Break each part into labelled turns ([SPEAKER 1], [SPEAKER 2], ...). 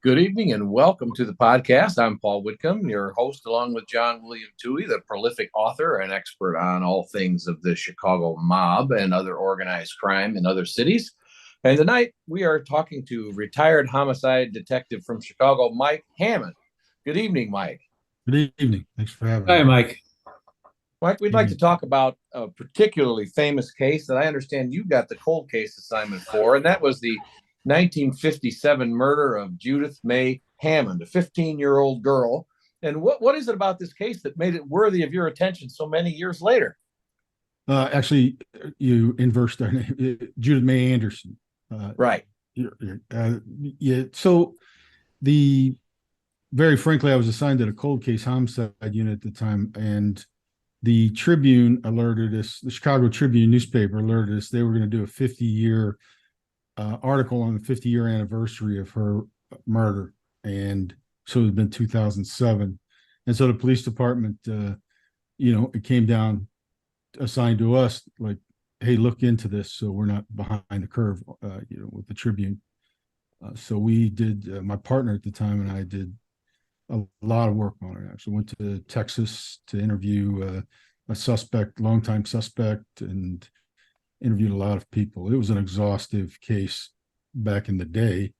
[SPEAKER 1] Good evening and welcome to the podcast. I'm Paul Whitcomb, your host, along with John William Touhy, the prolific author and expert on all things of the Chicago mob and other organized crime in other cities. And tonight we are talking to retired homicide detective from Chicago, Mike Hammond. Good evening, Mike.
[SPEAKER 2] Good evening. Thanks for having
[SPEAKER 3] Hi,
[SPEAKER 2] me.
[SPEAKER 3] Mike.
[SPEAKER 1] Mike, we'd like to talk about a particularly famous case that I understand you got the cold case assignment for, and that was the 1957 murder of Judith Mae Hammond, a 15-year-old girl. And what is it about this case that made it worthy of your attention so many years later?
[SPEAKER 2] Actually, you inversed our name, Judith Mae Anderson.
[SPEAKER 1] Right.
[SPEAKER 2] Yeah. So the very frankly, I was assigned to the cold case homicide unit at the time, and the Tribune alerted us. The Chicago Tribune newspaper alerted us they were going to do a 50-year article on the 50-year anniversary of her murder, and so it had been 2007, and so the police department, it came down assigned to us like, hey, look into this so we're not behind the curve, with the Tribune. So we did. My partner at the time and I did a lot of work on it. Actually, went to Texas to interview a suspect, longtime suspect, and interviewed a lot of people. It was an exhaustive case back in the day.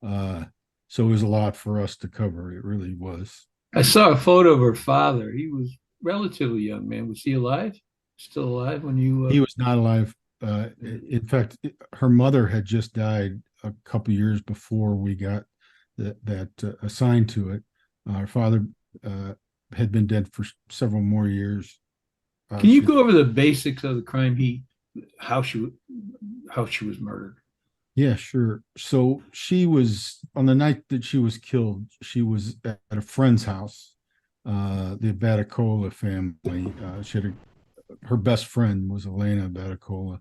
[SPEAKER 2] So it was a lot for us to cover. It really was.
[SPEAKER 3] I saw a photo of her father. He was relatively young man. Was he alive? Still alive when you?
[SPEAKER 2] He was not alive. In fact, her mother had just died a couple years before we got that assigned to it. Her father had been dead for several more years.
[SPEAKER 3] Can you go over the basics of the crime? How she was murdered?
[SPEAKER 2] Yeah, sure. So she was on the night that she was killed. She was at a friend's house, the Baticola family. Her best friend was Elena Baticola,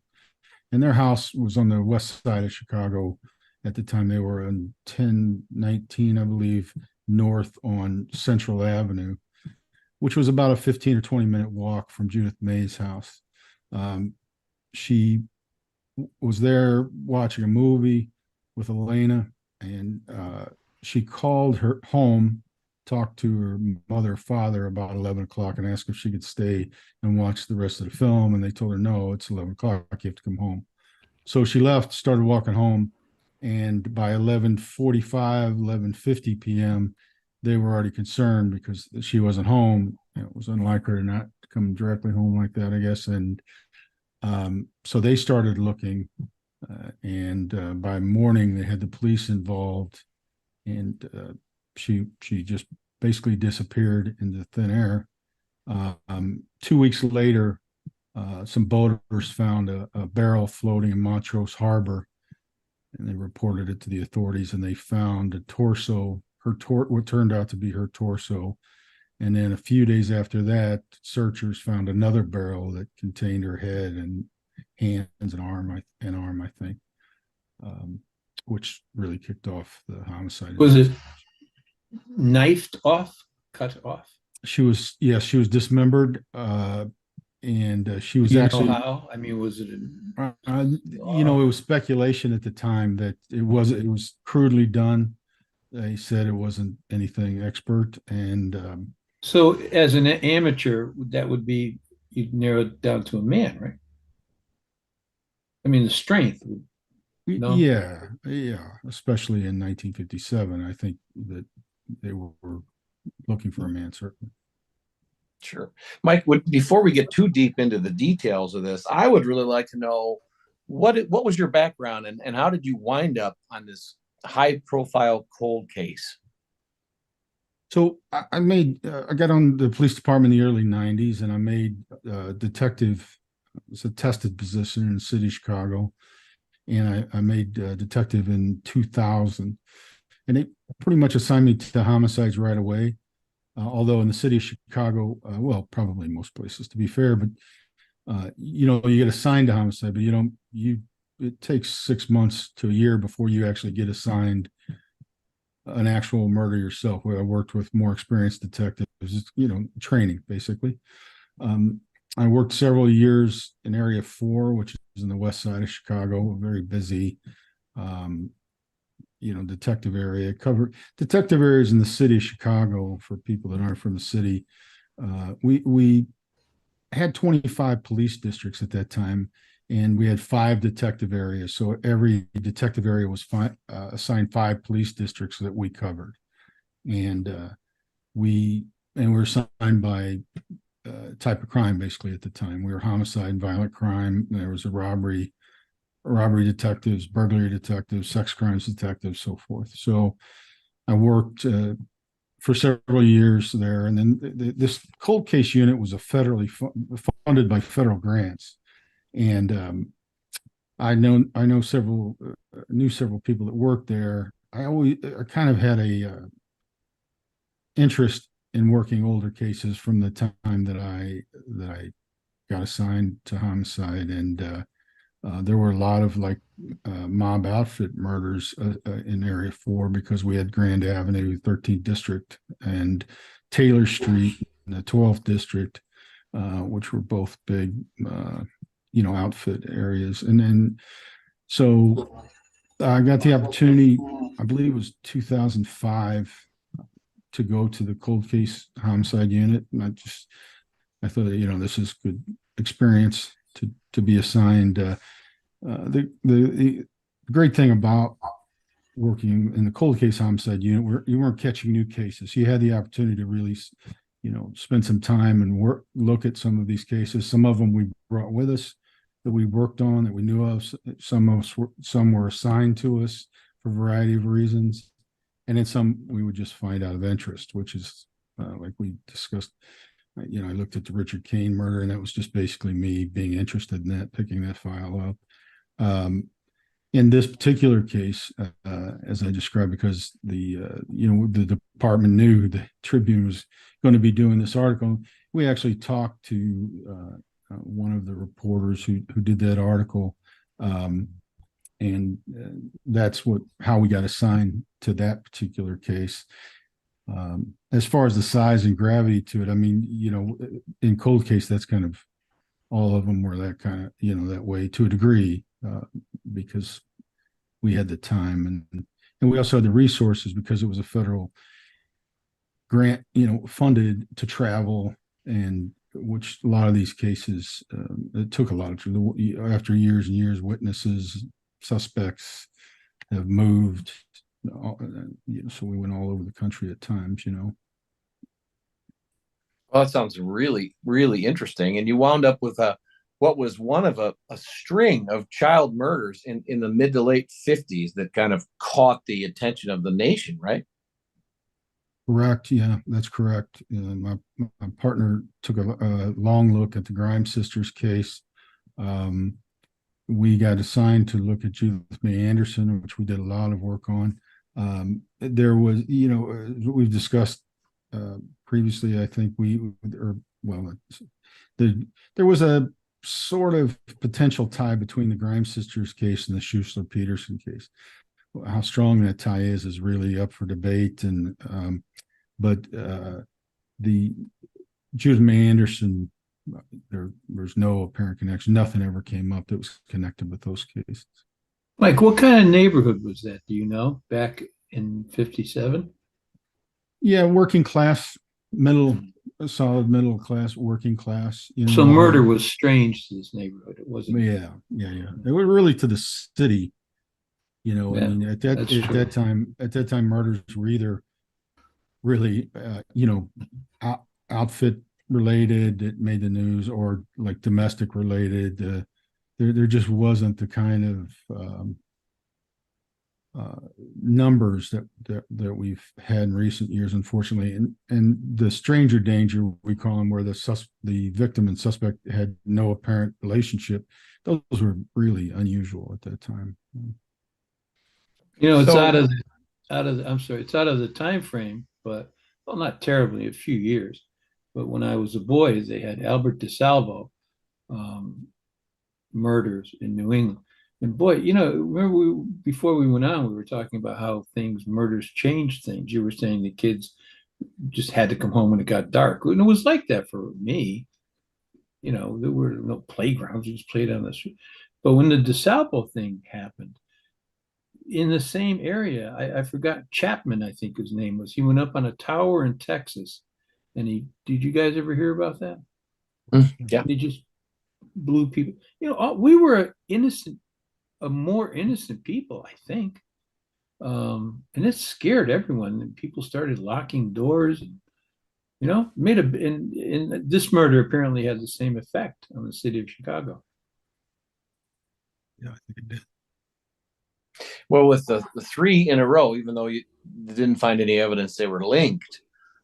[SPEAKER 2] and their house was on the west side of Chicago. At the time, they were on 1019, I believe, north on Central Avenue, which was about a 15 or 20-minute walk from Judith Mae's house. She was there watching a movie with Elena, and she called her home, talked to her mother, father about 11 o'clock, and asked if she could stay and watch the rest of the film. And they told her, no, it's 11 o'clock. You have to come home. So she left, started walking home. And by 11:45, 11:50 p.m., they were already concerned because she wasn't home. It was unlike her to not come directly home like that, I guess. And so they started looking, and by morning they had the police involved, and she just basically disappeared into thin air. 2 weeks later, some boaters found a barrel floating in Montrose Harbor, and they reported it to the authorities. And they found a torso, what turned out to be her torso. And then a few days after that, searchers found another barrel that contained her head and hands and arm, I think, which really kicked off the homicide.
[SPEAKER 3] Was it knifed off, cut off?
[SPEAKER 2] She was dismembered, and she was
[SPEAKER 3] Do you
[SPEAKER 2] actually.
[SPEAKER 3] know how? I mean, was it?
[SPEAKER 2] It was speculation at the time that it was crudely done. They said it wasn't anything expert, and
[SPEAKER 3] So, as an amateur, that would be you'd narrow it down to a man, right? I mean, the strength. No.
[SPEAKER 2] yeah, especially in 1957, I think that they were looking for a man, certainly.
[SPEAKER 1] Sure. Mike, before we get too deep into the details of this, I would really like to know what was your background, and how did you wind up on this high profile cold case?
[SPEAKER 2] So I got on the police department in the early 90s, and I made detective. It's a tested position in the city of Chicago, and I made detective in 2000, and they pretty much assigned me to homicides right away. Although in the city of Chicago, well, probably most places, to be fair, but you get assigned to homicide, but it takes 6 months to a year before you actually get assigned an actual murder yourself. Where I worked with more experienced detectives, training basically. I worked several years in Area 4, which is in the west side of Chicago, very busy. detective area. Covered detective areas in the city of Chicago. For people that aren't from the city, we had 25 police districts at that time, and we had 5 detective areas. So every detective area was assigned 5 police districts that we covered, and we were assigned by type of crime. Basically, at the time, we were homicide, violent crime. There was a robbery detectives, burglary detectives, sex crimes detectives, so forth. So I worked for several years there, and then this cold case unit was a federally funded by federal grants, and I knew several people that worked there. I kind of had a interest in working older cases from the time that I got assigned to homicide, and there were a lot of mob outfit murders in Area 4, because we had Grand Avenue, 13th District, and Taylor Street in the 12th District, which were both big, outfit areas. And then, so I got the opportunity, I believe it was 2005, to go to the cold case homicide unit. And I thought, this is good experience to be assigned. The great thing about working in the cold case homicide unit, where you weren't catching new cases, you had the opportunity to really, spend some time and look at some of these cases. Some of them we brought with us, that we worked on, that we knew of. Some were assigned to us for a variety of reasons, and then some we would just find out of interest, which is like we discussed. I looked at the Richard Kane murder, and that was just basically me being interested in that, picking that file up. In this particular case, as I described, because the department knew the Tribune was going to be doing this article, we actually talked to one of the reporters who did that article, and that's how we got assigned to that particular case. As far as the size and gravity to it, I mean, in cold case, that's kind of, all of them were that kind of, that way to a degree, because we had the time, and we also had the resources, because it was a federal grant, funded to travel, and which a lot of these cases, it took a lot of, after years and years, witnesses, suspects have moved, so we went all over the country at times.
[SPEAKER 1] Well, that sounds really, really interesting. And you wound up with what was one of a string of child murders in the mid to late 50s that kind of caught the attention of the nation, right?
[SPEAKER 2] Correct. Yeah, that's correct. My partner took a long look at the Grimes sisters case. We got assigned to look at Judith Mae Anderson, which we did a lot of work on. There was, we've discussed previously, I think there was a sort of potential tie between the Grimes sisters case and the Schuessler-Peterson case. How strong that tie is really up for debate. And but the Judith Mae Anderson, there's no apparent connection. Nothing ever came up that was connected with those cases.
[SPEAKER 3] Mike, what kind of neighborhood was that? Do you know, back in 57?
[SPEAKER 2] Yeah, working class, solid middle class, working class.
[SPEAKER 3] So murder was strange to this neighborhood. It wasn't.
[SPEAKER 2] Yeah. It was really to the city. I mean, at that time, murders were either really, outfit related that made the news, or like domestic related. There just wasn't the kind of numbers that we've had in recent years, unfortunately. And the stranger danger, we call them, where the victim and suspect had no apparent relationship. Those were really unusual at that time.
[SPEAKER 3] It's out of it's out of the time frame, but well, not terribly, a few years. But when I was a boy, they had Albert DeSalvo murders in New England. And boy, remember before we went on, we were talking about how murders changed things. You were saying the kids just had to come home when it got dark. And it was like that for me. There were no playgrounds. You just played on the street. But when the DeSalvo thing happened, in the same area. I forgot Chapman, I think his name was. He went up on a tower in Texas, and he did you guys ever hear about that?
[SPEAKER 1] Yeah.
[SPEAKER 3] He just blew people. You know, we were innocent, a more innocent people, I think. And it scared everyone. And people started locking doors. And, you know, made a and this murder apparently had the same effect on the city of Chicago.
[SPEAKER 2] Yeah, I think it did.
[SPEAKER 1] Well, with the three in a row, even though you didn't find any evidence they were linked,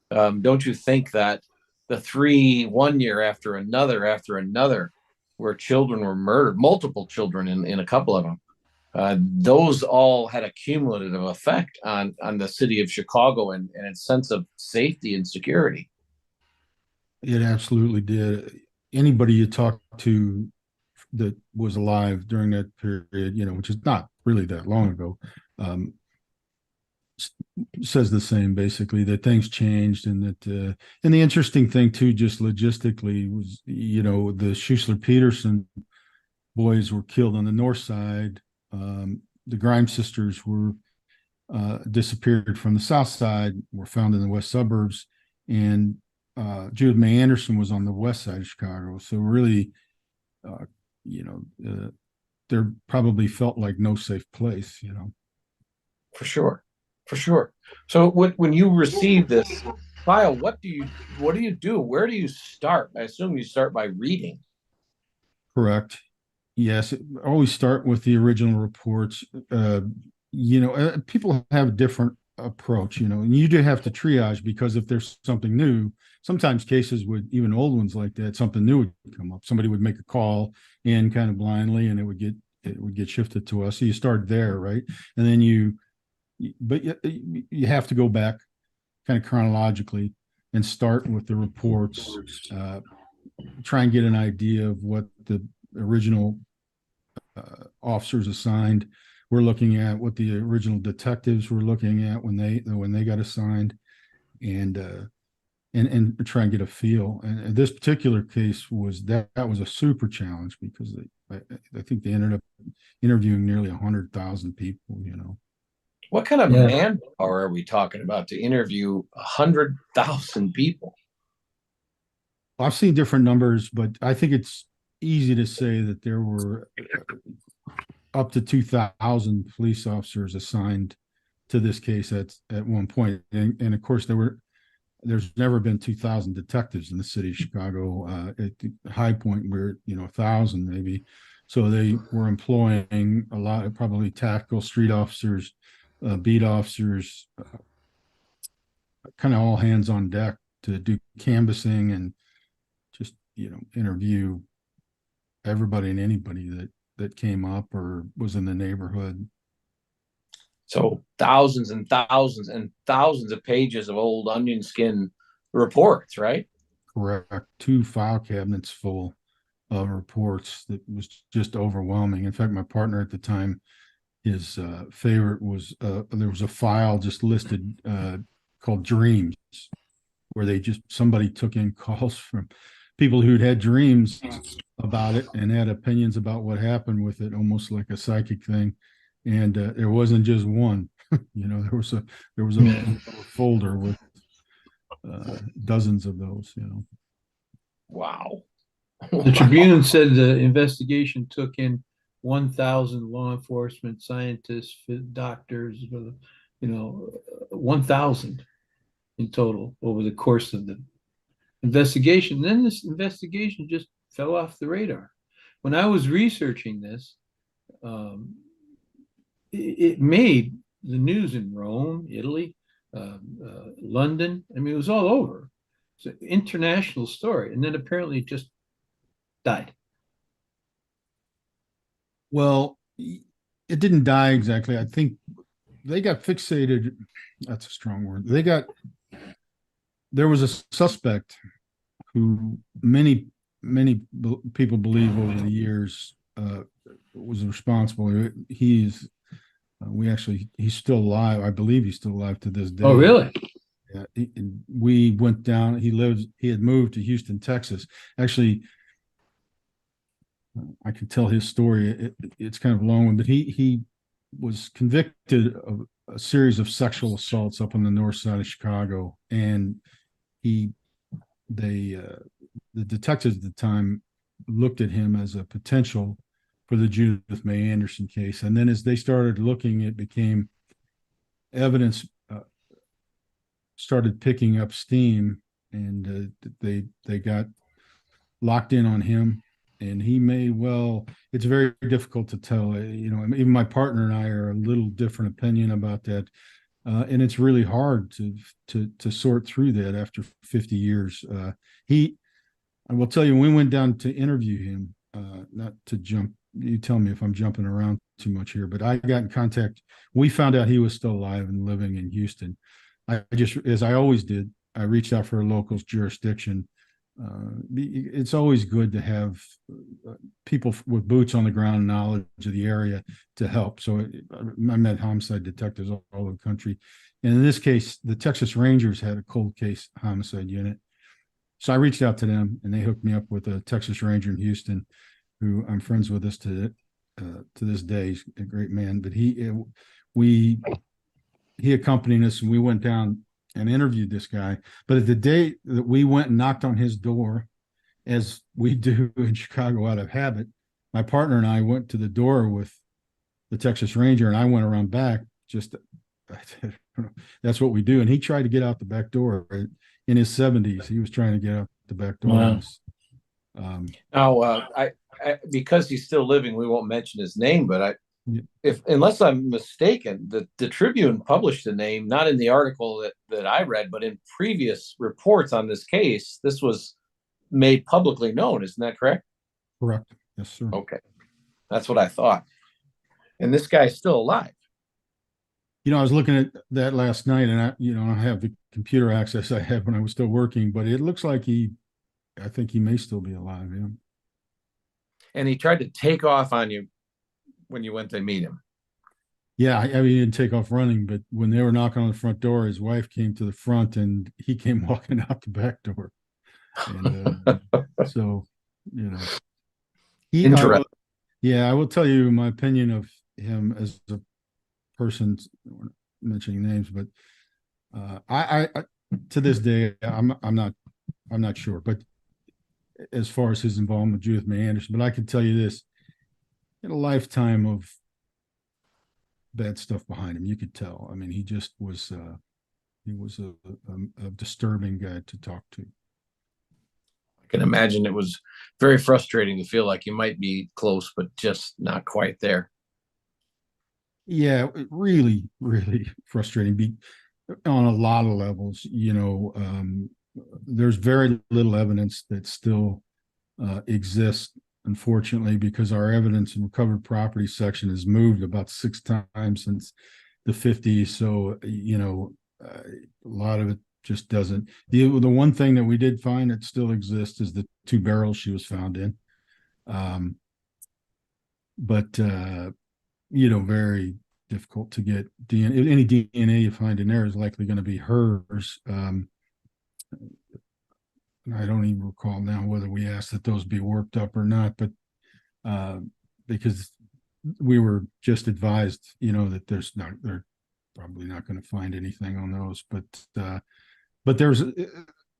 [SPEAKER 1] don't you think that the three 1 year after another, where children were murdered, multiple children in a couple of them, those all had a cumulative effect on the city of Chicago and its sense of safety and security?
[SPEAKER 2] It absolutely did. Anybody you talk to that was alive during that period, you know, which is not really that long ago, um, says the same, basically, that things changed. And that and the interesting thing too, just logistically, was, you know, the Schuessler Peterson boys were killed on the north side. The Grimes sisters were disappeared from the south side, were found in the west suburbs, and Judith Mae Anderson was on the west side of Chicago. So really, you know, there probably felt like no safe place, you know.
[SPEAKER 1] For sure, for sure. So when you receive this file, what do you do? Where do you start? I assume you start by reading.
[SPEAKER 2] Correct. Yes, always start with the original reports. You know, people have a different approach, you know, and you do have to triage, because if there's something new, sometimes cases would, even old ones like that, something new would come up. Somebody would make a call in kind of blindly, and it would get shifted to us. So you start there, right? And then but you have to go back kind of chronologically and start with the reports, try and get an idea of what the original officers assigned were looking at, what the original detectives were looking at when they got assigned, and try and get a feel. And this particular case was a super challenge, because I think they ended up interviewing nearly 100,000 people, you know.
[SPEAKER 1] What kind of manpower are we talking about to interview 100,000 people?
[SPEAKER 2] I've seen different numbers, but I think it's easy to say that there were up to 2,000 police officers assigned to this case at one point. And of course, there's never been 2,000 detectives in the city of Chicago. At the high point, we're, you know, 1,000 maybe. So they were employing a lot of probably tactical street officers, beat officers, kind of all hands on deck to do canvassing and just, you know, interview everybody and anybody that came up or was in the neighborhood.
[SPEAKER 1] So thousands and thousands and thousands of pages of old onion skin reports, right?
[SPEAKER 2] Correct. 2 file cabinets full of reports. That was just overwhelming. In fact, my partner at the time, his favorite was there was a file just listed called Dreams, where somebody took in calls from people who'd had dreams about it and had opinions about what happened with it, almost like a psychic thing. And there wasn't just one. You know, there was a folder with dozens of those, you know.
[SPEAKER 1] Wow.
[SPEAKER 3] The Tribune said the investigation took in 1,000 law enforcement, scientists, doctors, you know, 1,000 in total over the course of the investigation. Then this investigation just fell off the radar. When I was researching this, it made the news in Rome, Italy, London. I mean, it was all over. It's an international story. And then apparently it just died.
[SPEAKER 2] Well, it didn't die exactly. I think they got fixated. That's a strong word. There was a suspect who many people believe over the years was responsible. He's still alive. I believe he's still alive to this day.
[SPEAKER 3] Oh, really?
[SPEAKER 2] Yeah. We went down. He had moved to Houston, Texas. Actually, I could tell his story. It's kind of a long one, but he was convicted of a series of sexual assaults up on the north side of Chicago, and he they the detectives at the time looked at him as a potential for the Judith Mae Anderson case. And then as they started looking, it became evidence started picking up steam, and they got locked in on him. And he may well, it's very difficult to tell. Even my partner and I are a little different opinion about that. And it's really hard to sort through that after 50 years. I will tell you, when we went down to interview him, not to jump, you tell me if I'm jumping around too much here, but I got in contact. We found out he was still alive and living in Houston. I just, as I always did, I reached out for a local's jurisdiction. It's always good to have people with boots on the ground, knowledge of the area to help. So I met homicide detectives all over the country. And in this case, the Texas Rangers had a cold case homicide unit. So I reached out to them, and they hooked me up with a Texas Ranger in Houston, who I'm friends with us to this day. He's a great man. But he accompanied us, and we went down and interviewed this guy. But at the day that we went and knocked on his door, as we do in Chicago out of habit, my partner and I went to the door with the Texas Ranger, and I went around back. That's what we do. And he tried to get out the back door. Right? In his 70s, he was trying to get out the back door.
[SPEAKER 1] Wow. Now, because he's still living, we won't mention his name, but unless I'm mistaken, the Tribune published the name, not in the article that I read, but in previous reports on this case. This was made publicly known. Isn't that correct?
[SPEAKER 2] Correct. Yes, sir.
[SPEAKER 1] Okay. That's what I thought. And this guy's still alive.
[SPEAKER 2] I was looking at that last night, and I have the computer access I had when I was still working, but it looks like I think he may still be alive. Yeah.
[SPEAKER 1] And he tried to take off on you when you went to meet him.
[SPEAKER 2] Yeah, I mean, he didn't take off running, but when they were knocking on the front door, his wife came to the front, and he came walking out the back door. And so,
[SPEAKER 1] Interesting.
[SPEAKER 2] I will tell you my opinion of him as a person, mentioning names, but I to this day, I'm not sure. But as far as his involvement with Judith Mae Anderson, but I can tell you this: in a lifetime of bad stuff behind him, you could tell. I mean, he just was a disturbing guy to talk to.
[SPEAKER 1] I can imagine it was very frustrating to feel like you might be close, but just not quite there.
[SPEAKER 2] Yeah, really, really frustrating on a lot of levels. There's very little evidence that still exists, unfortunately, because our evidence and recovered property section has moved about 6 times since the 50s. So, a lot of it just doesn't. The one thing that we did find that still exists is the 2 barrels she was found in. But very difficult to get DNA. Any DNA you find in there is likely going to be hers. I don't even recall now whether we asked that those be worked up or not, but because we were just advised, that they're probably not going to find anything on those. But there's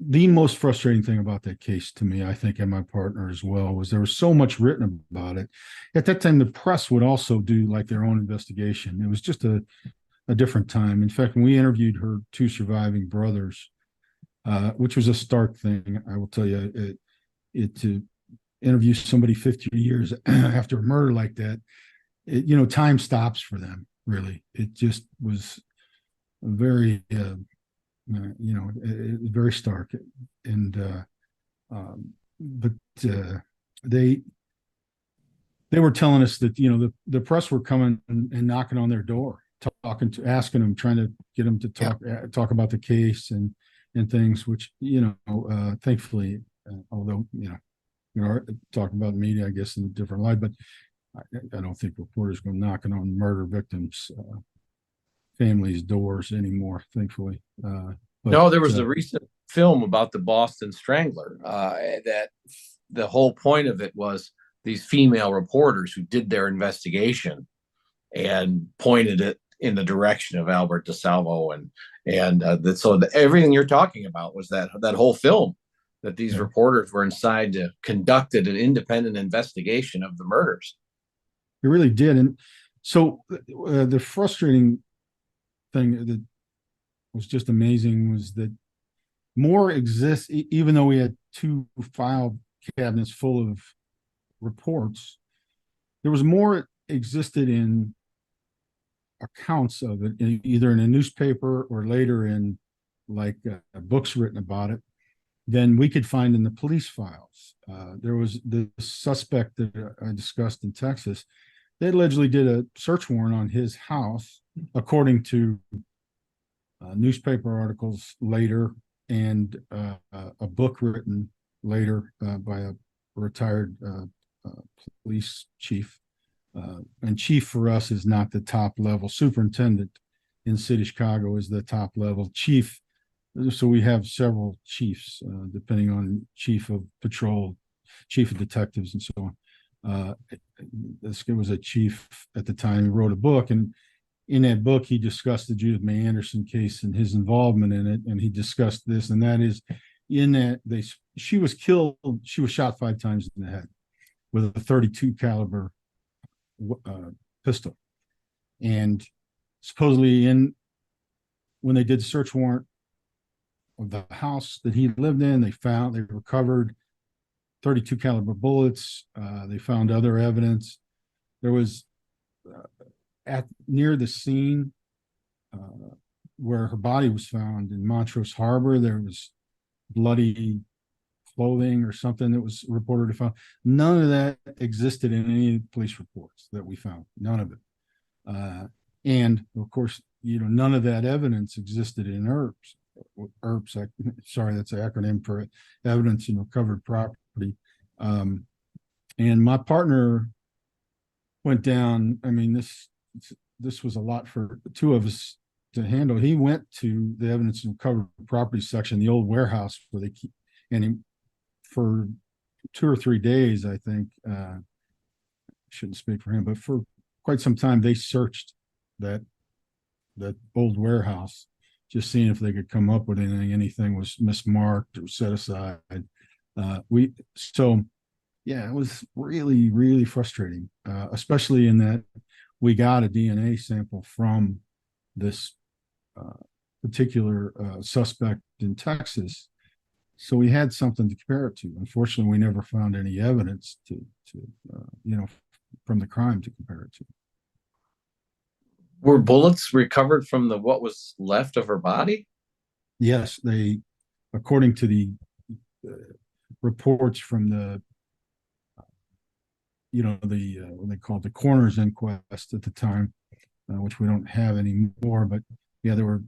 [SPEAKER 2] the most frustrating thing about that case to me, I think, and my partner as well, was there was so much written about it. At that time, the press would also do like their own investigation. It was just a different time. In fact, when we interviewed her 2 surviving brothers, which was a stark thing, I will tell you, to interview somebody 50 years after a murder like that, time stops for them, really. It just was very, very stark. And, but they were telling us that, the press were coming and knocking on their door, asking them, trying to get them to talk about the case and things, which, thankfully, although, talking about media, I guess, in a different light, but I don't think reporters go knocking on murder victims' families' doors anymore, thankfully.
[SPEAKER 1] No, there was a recent film about the Boston Strangler that the whole point of it was these female reporters who did their investigation and pointed it in the direction of Albert DeSalvo, everything you're talking about was that whole film, that these reporters were inside to conduct an independent investigation of the murders.
[SPEAKER 2] It really did. And so the frustrating thing that was just amazing was that more exists, even though we had 2 file cabinets full of reports, there was more existed in accounts of it, either in a newspaper or later in like books written about it, than we could find in the police files. There was the suspect that I discussed in Texas. They allegedly did a search warrant on his house, according to newspaper articles later, and a book written later by a retired police chief. And chief for us is not the top level. Superintendent in city of Chicago is the top level. Chief, so we have several chiefs, depending on chief of patrol, chief of detectives, and so on. This guy was a chief at the time. He wrote a book, and in that book, he discussed the Judith Mae Anderson case and his involvement in it. And he discussed this, and that is, in that she was killed. She was shot 5 times in the head with a .32 caliber pistol, and supposedly when they did the search warrant of the house that he lived in, they recovered .32 caliber bullets. They found other evidence. There was near the scene where her body was found in Montrose Harbor, there was bloody clothing or something that was reported to found. None of that existed in any police reports that we found. None of it. And of course, none of that evidence existed in ERPs. Sorry, that's an acronym for evidence in recovered property. And my partner went down. I mean, this was a lot for the 2 of us to handle. He went to the evidence in recovered property section, the old warehouse where they keep, for 2 or 3 days, I think, shouldn't speak for him, but for quite some time, they searched that old warehouse, just seeing if they could come up with anything was mismarked or set aside. It was really, really frustrating, especially in that we got a DNA sample from this particular suspect in Texas. So we had something to compare it to. Unfortunately, we never found any evidence from the crime to compare it to.
[SPEAKER 1] Were bullets recovered from what was left of her body?
[SPEAKER 2] Yes, according to the reports from the, what they called the coroner's inquest at the time, which we don't have anymore. But yeah, there were.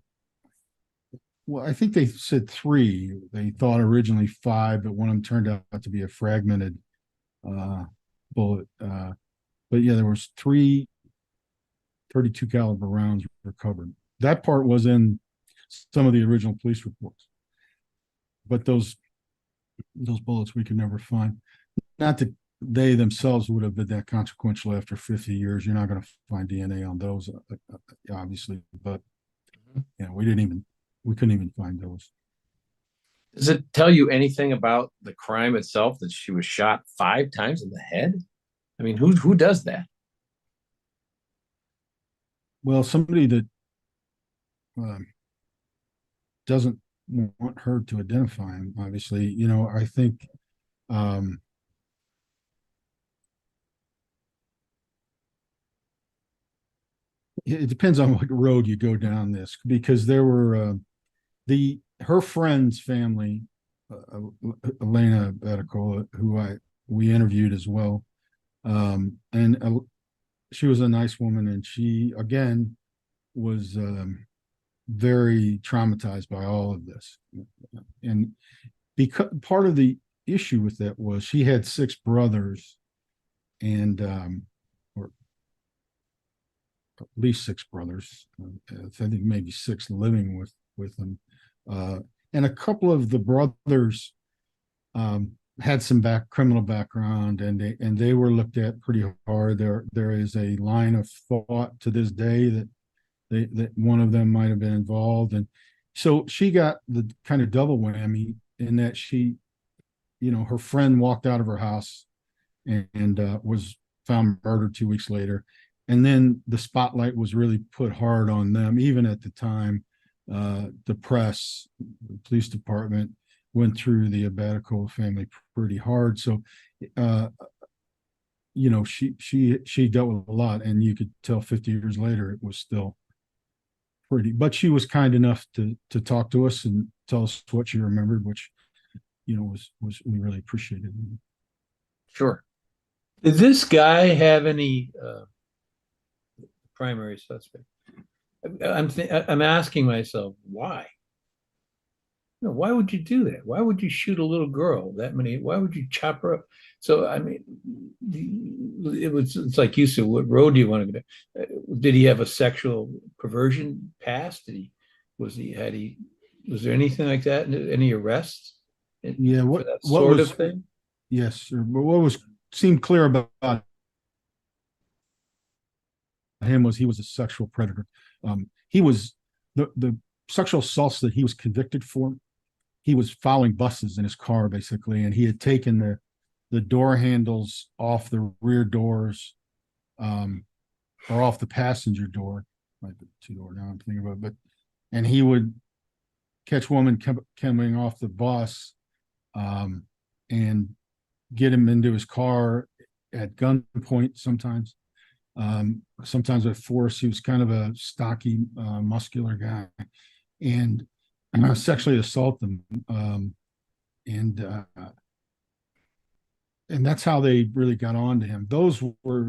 [SPEAKER 2] Well, I think they said 3. They thought originally 5, but one of them turned out to be a fragmented bullet. But yeah, there was 3 .32 caliber rounds recovered. That part was in some of the original police reports, but those bullets we could never find. Not that they themselves would have been that consequential after 50 years. You're not going to find DNA on those, obviously, but we couldn't even find those.
[SPEAKER 1] Does it tell you anything about the crime itself, that she was shot 5 times in the head? I mean, who does that?
[SPEAKER 2] Well, somebody that doesn't want her to identify him, obviously. I think it depends on what road you go down this, because there were her friend's family, Elena Baticola, who we interviewed as well, and she was a nice woman, and she again was very traumatized by all of this, and because part of the issue with that was she had 6 brothers, and or at least 6 brothers. I think maybe 6 living with them. And a couple of the brothers had some criminal background, and they were looked at pretty hard. There is a line of thought to this day that that one of them might have been involved, and so she got the kind of double whammy in that she, her friend walked out of her house and was found murdered 2 weeks later, and then the spotlight was really put hard on them. Even at the time, the press, the police department went through the Abaticola family pretty hard. So, she dealt with a lot, and you could tell 50 years later it was still pretty. But she was kind enough to talk to us and tell us what she remembered, which was we really appreciated.
[SPEAKER 1] Sure.
[SPEAKER 3] Did this guy have any primary suspect? I'm asking myself why. Why would you do that? Why would you shoot a little girl that many? Why would you chop her up? So I mean, it's like you said. What road do you want to go down? Did he have a sexual perversion past? Was there anything like that? Any arrests?
[SPEAKER 2] Yeah,
[SPEAKER 3] for that sort of thing?
[SPEAKER 2] Yes, sir. But what seemed clear about him was he was a sexual predator. He was the sexual assaults that he was convicted for. He was following buses in his car, basically, and he had taken the door handles off the rear doors, or off the passenger door. Might be two-door now I'm thinking about, and he would catch women coming off the bus, and get him into his car at gunpoint sometimes. Sometimes with force. He was kind of a stocky, muscular guy, and sexually assault them. And that's how they really got on to him.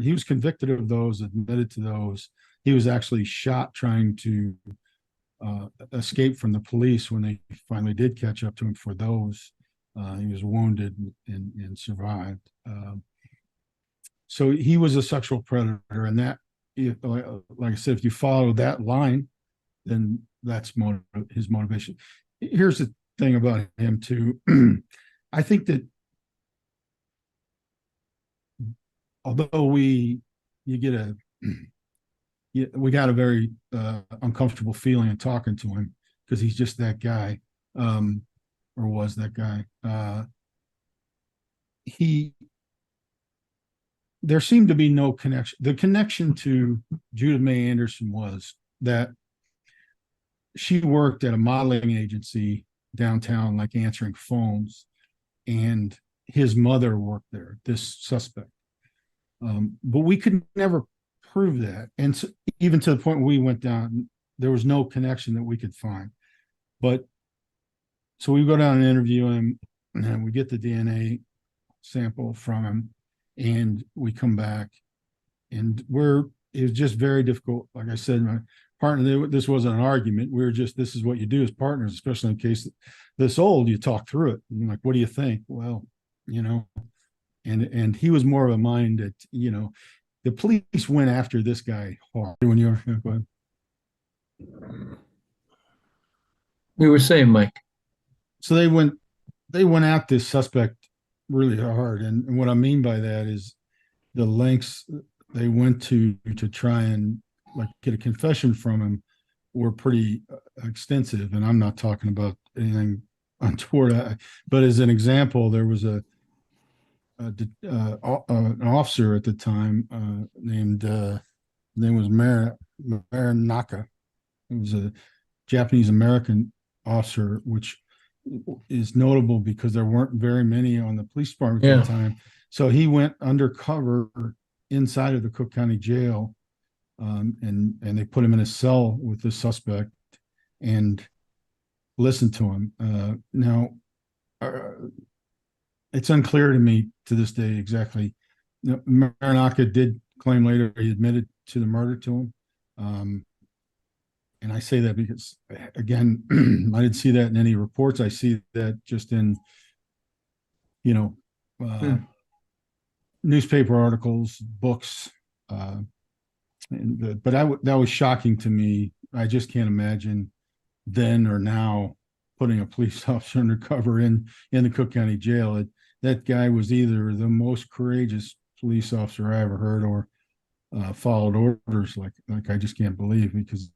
[SPEAKER 2] He was convicted of those, admitted to those. He was actually shot trying to escape from the police when they finally did catch up to him for those. He was wounded and survived. So he was a sexual predator, and that, like I said, if you follow that line, then that's his motivation. Here's the thing about him too. I think that although we got a very uncomfortable feeling in talking to him because he's just that guy, or was that guy. There seemed to be no connection. The connection to Judith Mae Anderson was that she worked at a modeling agency downtown, like answering phones, and his mother worked there, this suspect. But we could never prove that. And so, even to the point where we went down, there was no connection that we could find. But so we go down and interview him, and we get the DNA sample from him, and we come back, and it was just very difficult. Like I said, my partner, this wasn't an argument. We were just, this is what you do as partners, especially in case this old, you talk through it. And like, what do you think? Well, and he was more of a mind that, the police went after this guy hard. When you were, go ahead.
[SPEAKER 3] We were saying, Mike.
[SPEAKER 2] So they went at this suspect really hard. And what I mean by that is the lengths they went to try and get a confession from him were pretty extensive. And I'm not talking about anything untoward, but as an example, there was an officer at the time named his name was Marinaka. It was a Japanese American officer, which is notable because there weren't very many on the police department at the time. So he went undercover inside of the Cook County Jail, and they put him in a cell with the suspect and listened to him. Now, it's unclear to me to this day exactly. Marinaka did claim later he admitted to the murder to him. And I say that because, again, I didn't see that in any reports. I see that just in, newspaper articles, books. But that was shocking to me. I just can't imagine then or now putting a police officer undercover in the Cook County Jail. that guy was either the most courageous police officer I ever heard, or followed orders like I just can't believe, because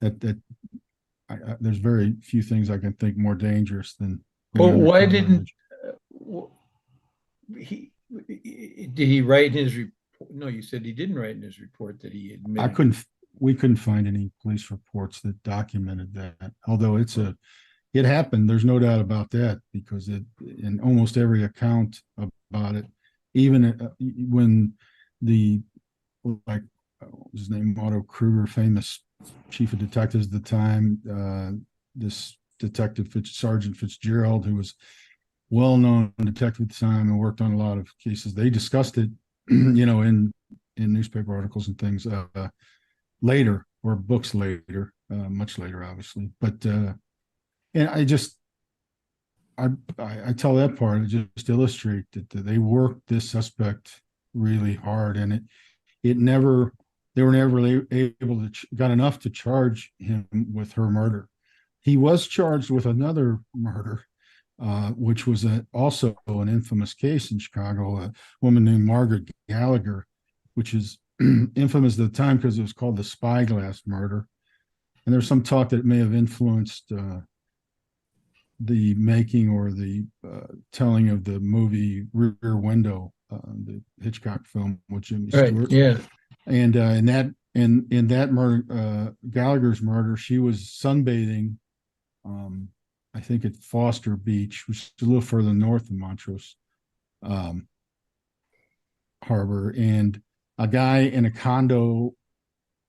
[SPEAKER 2] that there's very few things I can think more dangerous than
[SPEAKER 3] Well,
[SPEAKER 2] an
[SPEAKER 3] why
[SPEAKER 2] undercover
[SPEAKER 3] didn't
[SPEAKER 2] agent.
[SPEAKER 3] he did he write in his report? No, you said he didn't write in his report that he admitted.
[SPEAKER 2] We couldn't find any police reports that documented that. Although it happened, there's no doubt about that, because in almost every account about it, even when the, like, what was his name, Otto Kruger, famous chief of detectives at the time, this detective Sergeant Fitzgerald, who was well-known detective at the time and worked on a lot of cases, they discussed it, in newspaper articles and things later, or books later, much later, obviously. But and I tell that part to just illustrate that they worked this suspect really hard, and they were never able to got enough to charge him with her murder. He was charged with another murder, which was also an infamous case in Chicago, a woman named Margaret Gallagher, which is infamous at the time because it was called the Spyglass murder. And there's some talk that it may have influenced the making or the telling of the movie Rear Window, the Hitchcock film with Jimmy Stewart.
[SPEAKER 3] Yeah.
[SPEAKER 2] And in that murder, Gallagher's murder, she was sunbathing, I think at Foster Beach, which is a little further north of Montrose Harbor, and a guy in a condo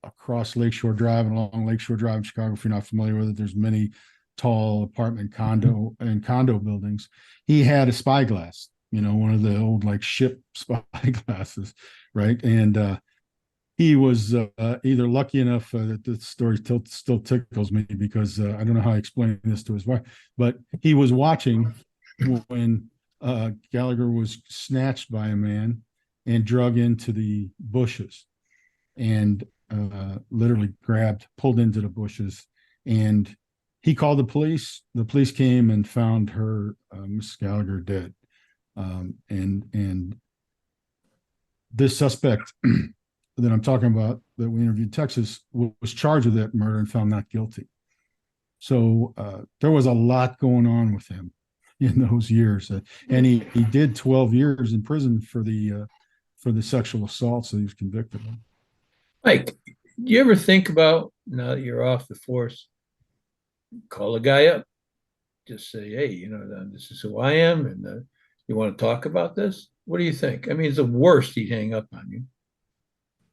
[SPEAKER 2] across Lakeshore Drive and along Lakeshore Drive in Chicago. If you're not familiar with it, there's many tall apartment condo buildings. He had a spyglass, one of the old like ship spyglasses, right? And he was either lucky enough that the story still tickles me, because I don't know how I explain this to his wife, but he was watching when Gallagher was snatched by a man and drug into the bushes, and literally pulled into the bushes. And he called the police. The police came and found her, Miss Gallagher, dead. And this suspect that I'm talking about, that we interviewed in Texas, was charged with that murder and found not guilty. So there was a lot going on with him in those years, and he did 12 years in prison for the sexual assaults that he was convicted of.
[SPEAKER 3] Mike, do you ever think about, now that you're off the force, call a guy up, just say, hey, this is who I am, and you want to talk about this? What do you think? I mean, it's the worst he'd hang up on you.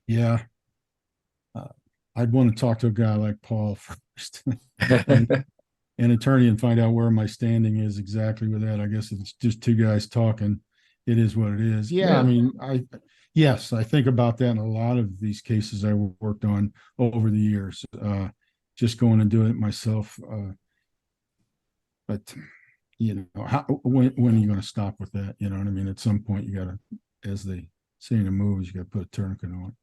[SPEAKER 2] Yeah. I'd want to talk to a guy like Paul first, an attorney, and find out where my standing is exactly with that. I guess if it's just two guys talking, it is what it is. Yeah. I mean, yes, I think about that in a lot of these cases I worked on over the years, just going and doing it myself. But when are you going to stop with that? You know what I mean? At some point, you got to, as they say in the movies, you got to put a tourniquet on,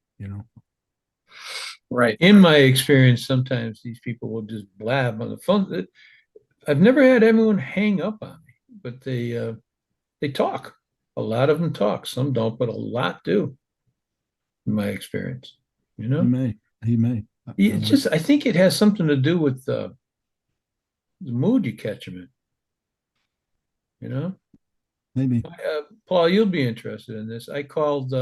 [SPEAKER 3] Right. In my experience, sometimes these people will just blab on the phone. I've never had everyone hang up on me, but they talk. A lot of them talk. Some don't, but a lot do. In my experience,
[SPEAKER 2] He may.
[SPEAKER 3] I think it has something to do with the mood you catch them in.
[SPEAKER 2] Maybe.
[SPEAKER 3] Paul, you'll be interested in this. I called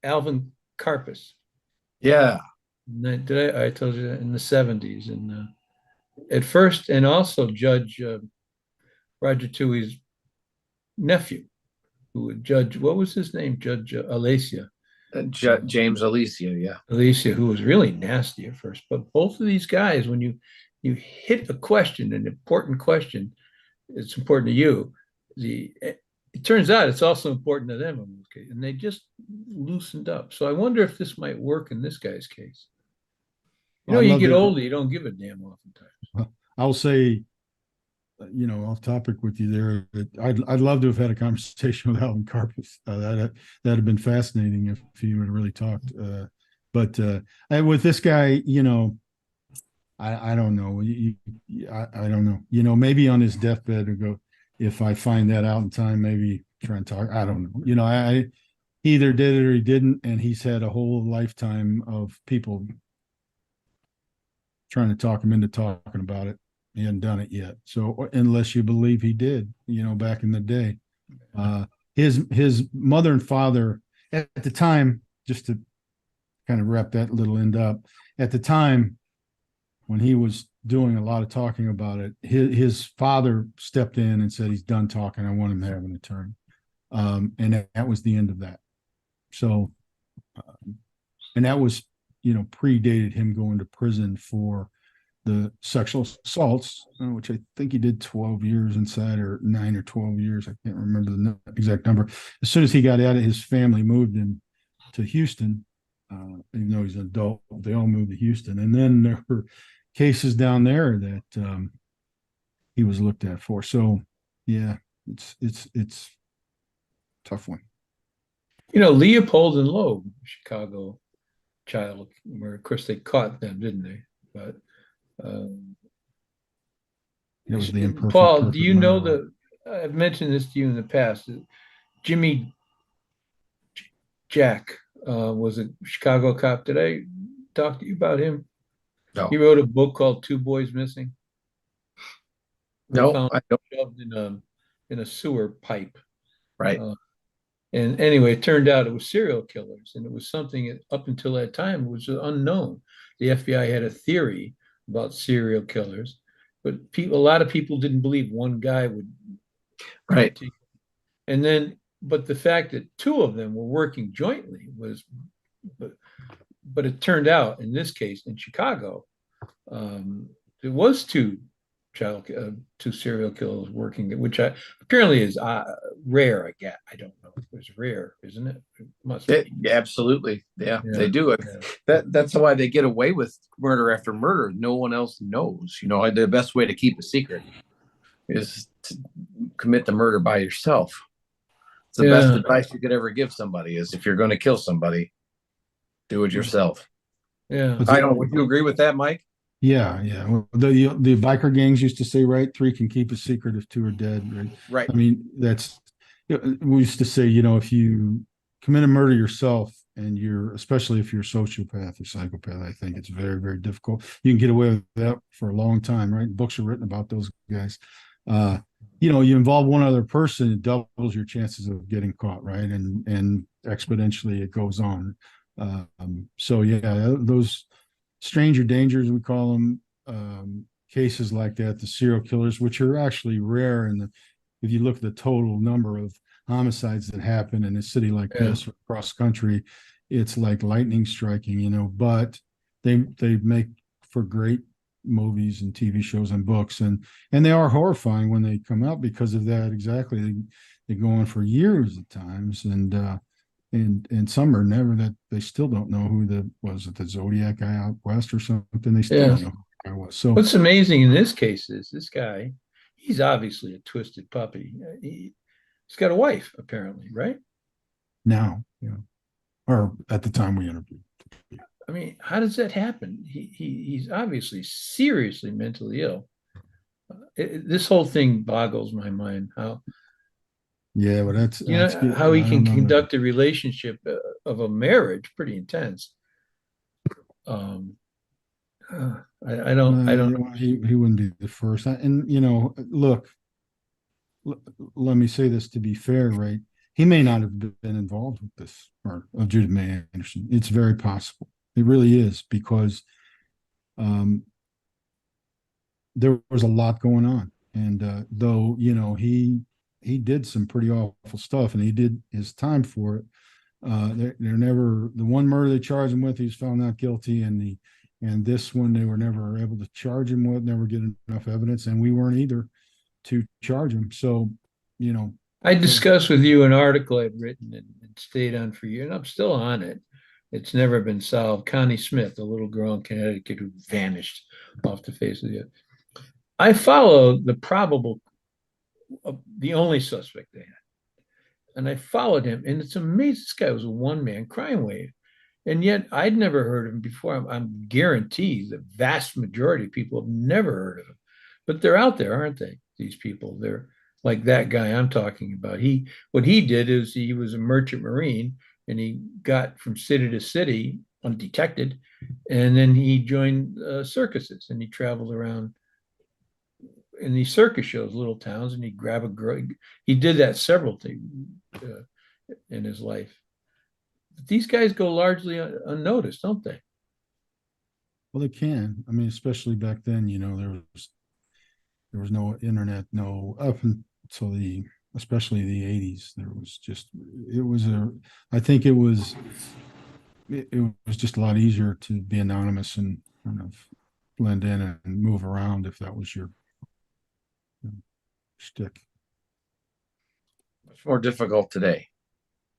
[SPEAKER 3] Alvin Karpis.
[SPEAKER 1] Yeah.
[SPEAKER 3] I told you that in the 70s, and at first, and also Judge Roger Touhy's nephew, who would judge, what was his name? Judge Alicia.
[SPEAKER 1] James Alicia, yeah.
[SPEAKER 3] Alicia, who was really nasty at first. But both of these guys, when you hit a question, an important question, it's important to you. It turns out it's also important to them, and they just loosened up. So I wonder if this might work in this guy's case. You get older, you don't give a damn oftentimes.
[SPEAKER 2] I'll say, off topic with you there, that I'd love to have had a conversation with Alvin Karpis. That'd have been fascinating if he would have really talked. But with this guy, I don't know. I don't know. Maybe on his deathbed, he'll go, if I find that out in time, maybe try and talk. I don't know. He either did it or he didn't, and he's had a whole lifetime of people trying to talk him into talking about it. He hadn't done it yet. So unless you believe he did, back in the day, his mother and father at the time, just to kind of wrap that little end up, at the time when he was doing a lot of talking about it, his father stepped in and said, he's done talking. I want him to have an attorney. And that was the end of that. So, and that was, predated him going to prison for the sexual assaults, which I think he did 12 years inside, or 9 or 12 years. I can't remember the exact number. As soon as he got out of, his family moved him to Houston, even though he's an adult. They all moved to Houston. And then there were cases down there that he was looked at for. So, yeah, it's a tough one.
[SPEAKER 3] Leopold and Loeb, Chicago child, where of course they caught them, didn't they? But
[SPEAKER 2] it was the imperfect.
[SPEAKER 3] Paul, do you know I've mentioned this to you in the past. Jimmy Jack was a Chicago cop. Did I talk to you about him?
[SPEAKER 1] No.
[SPEAKER 3] He wrote a book called Two Boys Missing.
[SPEAKER 1] No, I don't.
[SPEAKER 3] Shoved in a sewer pipe.
[SPEAKER 1] Right.
[SPEAKER 3] And anyway, it turned out it was serial killers, and it was something up until that time was unknown. The FBI had a theory about serial killers, but a lot of people didn't believe one guy would.
[SPEAKER 1] Right.
[SPEAKER 3] And then, but the fact that two of them were working jointly was, but it turned out in this case in Chicago, there was two serial killers working, which apparently is rare. I don't know. It's rare, isn't it? It must be.
[SPEAKER 1] Absolutely. Yeah, they do it. Yeah. That's why they get away with murder after murder. No one else knows. The best way to keep a secret is to commit the murder by yourself. It's the best advice you could ever give somebody is if you're going to kill somebody, do it yourself.
[SPEAKER 3] Yeah.
[SPEAKER 1] I don't. Would you agree with that, Mike?
[SPEAKER 2] Yeah. Well, the biker gangs used to say, right, 3 can keep a secret if 2 are dead. Right.
[SPEAKER 1] Right.
[SPEAKER 2] I mean, we used to say, if you commit a murder yourself, and especially if you're a sociopath or psychopath, I think it's very, very difficult. You can get away with that for a long time, right? Books are written about those guys. You involve one other person, it doubles your chances of getting caught, right? And exponentially it goes on. So yeah, those stranger dangers, we call them, cases like that, the serial killers, which are actually rare. And if you look at the total number of homicides that happen in a city like this or across country, it's like lightning striking, but they make for great movies and TV shows and books, and they are horrifying when they come out because of that. Exactly. They go on for years at times, and some are never, that they still don't know who the Zodiac guy out west or something. They still don't know who the guy was. So
[SPEAKER 3] what's amazing in this case is this guy, he's obviously a twisted puppy. He's got a wife, apparently, right?
[SPEAKER 2] Now, or at the time we interviewed.
[SPEAKER 3] I mean, how does that happen? He's obviously seriously mentally ill. This whole thing boggles my mind. How?
[SPEAKER 2] Yeah, well, that's
[SPEAKER 3] how he can conduct a relationship of a marriage, pretty intense. I don't.
[SPEAKER 2] He wouldn't be the first. And look, let me say this to be fair, right? He may not have been involved with this murder of Judith Mae Anderson. It's very possible. It really is, because there was a lot going on, and though he did some pretty awful stuff, and he did his time for it. They're never, the one murder they charged him with, he was found not guilty, and this one they were never able to charge him with, never get enough evidence, and we weren't either to charge him. So,
[SPEAKER 3] I discussed with you an article I'd written and stayed on for you, and I'm still on it. It's never been solved. Connie Smith, a little girl in Connecticut who vanished off the face of the earth. I followed the only suspect they had. And I followed him, and it's amazing. This guy was a one-man crime wave. And yet I'd never heard of him before. I'm guaranteed the vast majority of people have never heard of him. But they're out there, aren't they? These people. They're like that guy I'm talking about. What he did is he was a merchant marine, and he got from city to city undetected, and then he joined circuses, and he traveled around in these circus shows, little towns, and he'd grab a girl. He did that several things in his life. But these guys go largely unnoticed, don't they?
[SPEAKER 2] Well, they can. I mean, especially back then, there was no internet, no up until especially the 80s. There was just I think it was just a lot easier to be anonymous and kind of blend in and move around if that was your shtick.
[SPEAKER 1] Much more difficult today.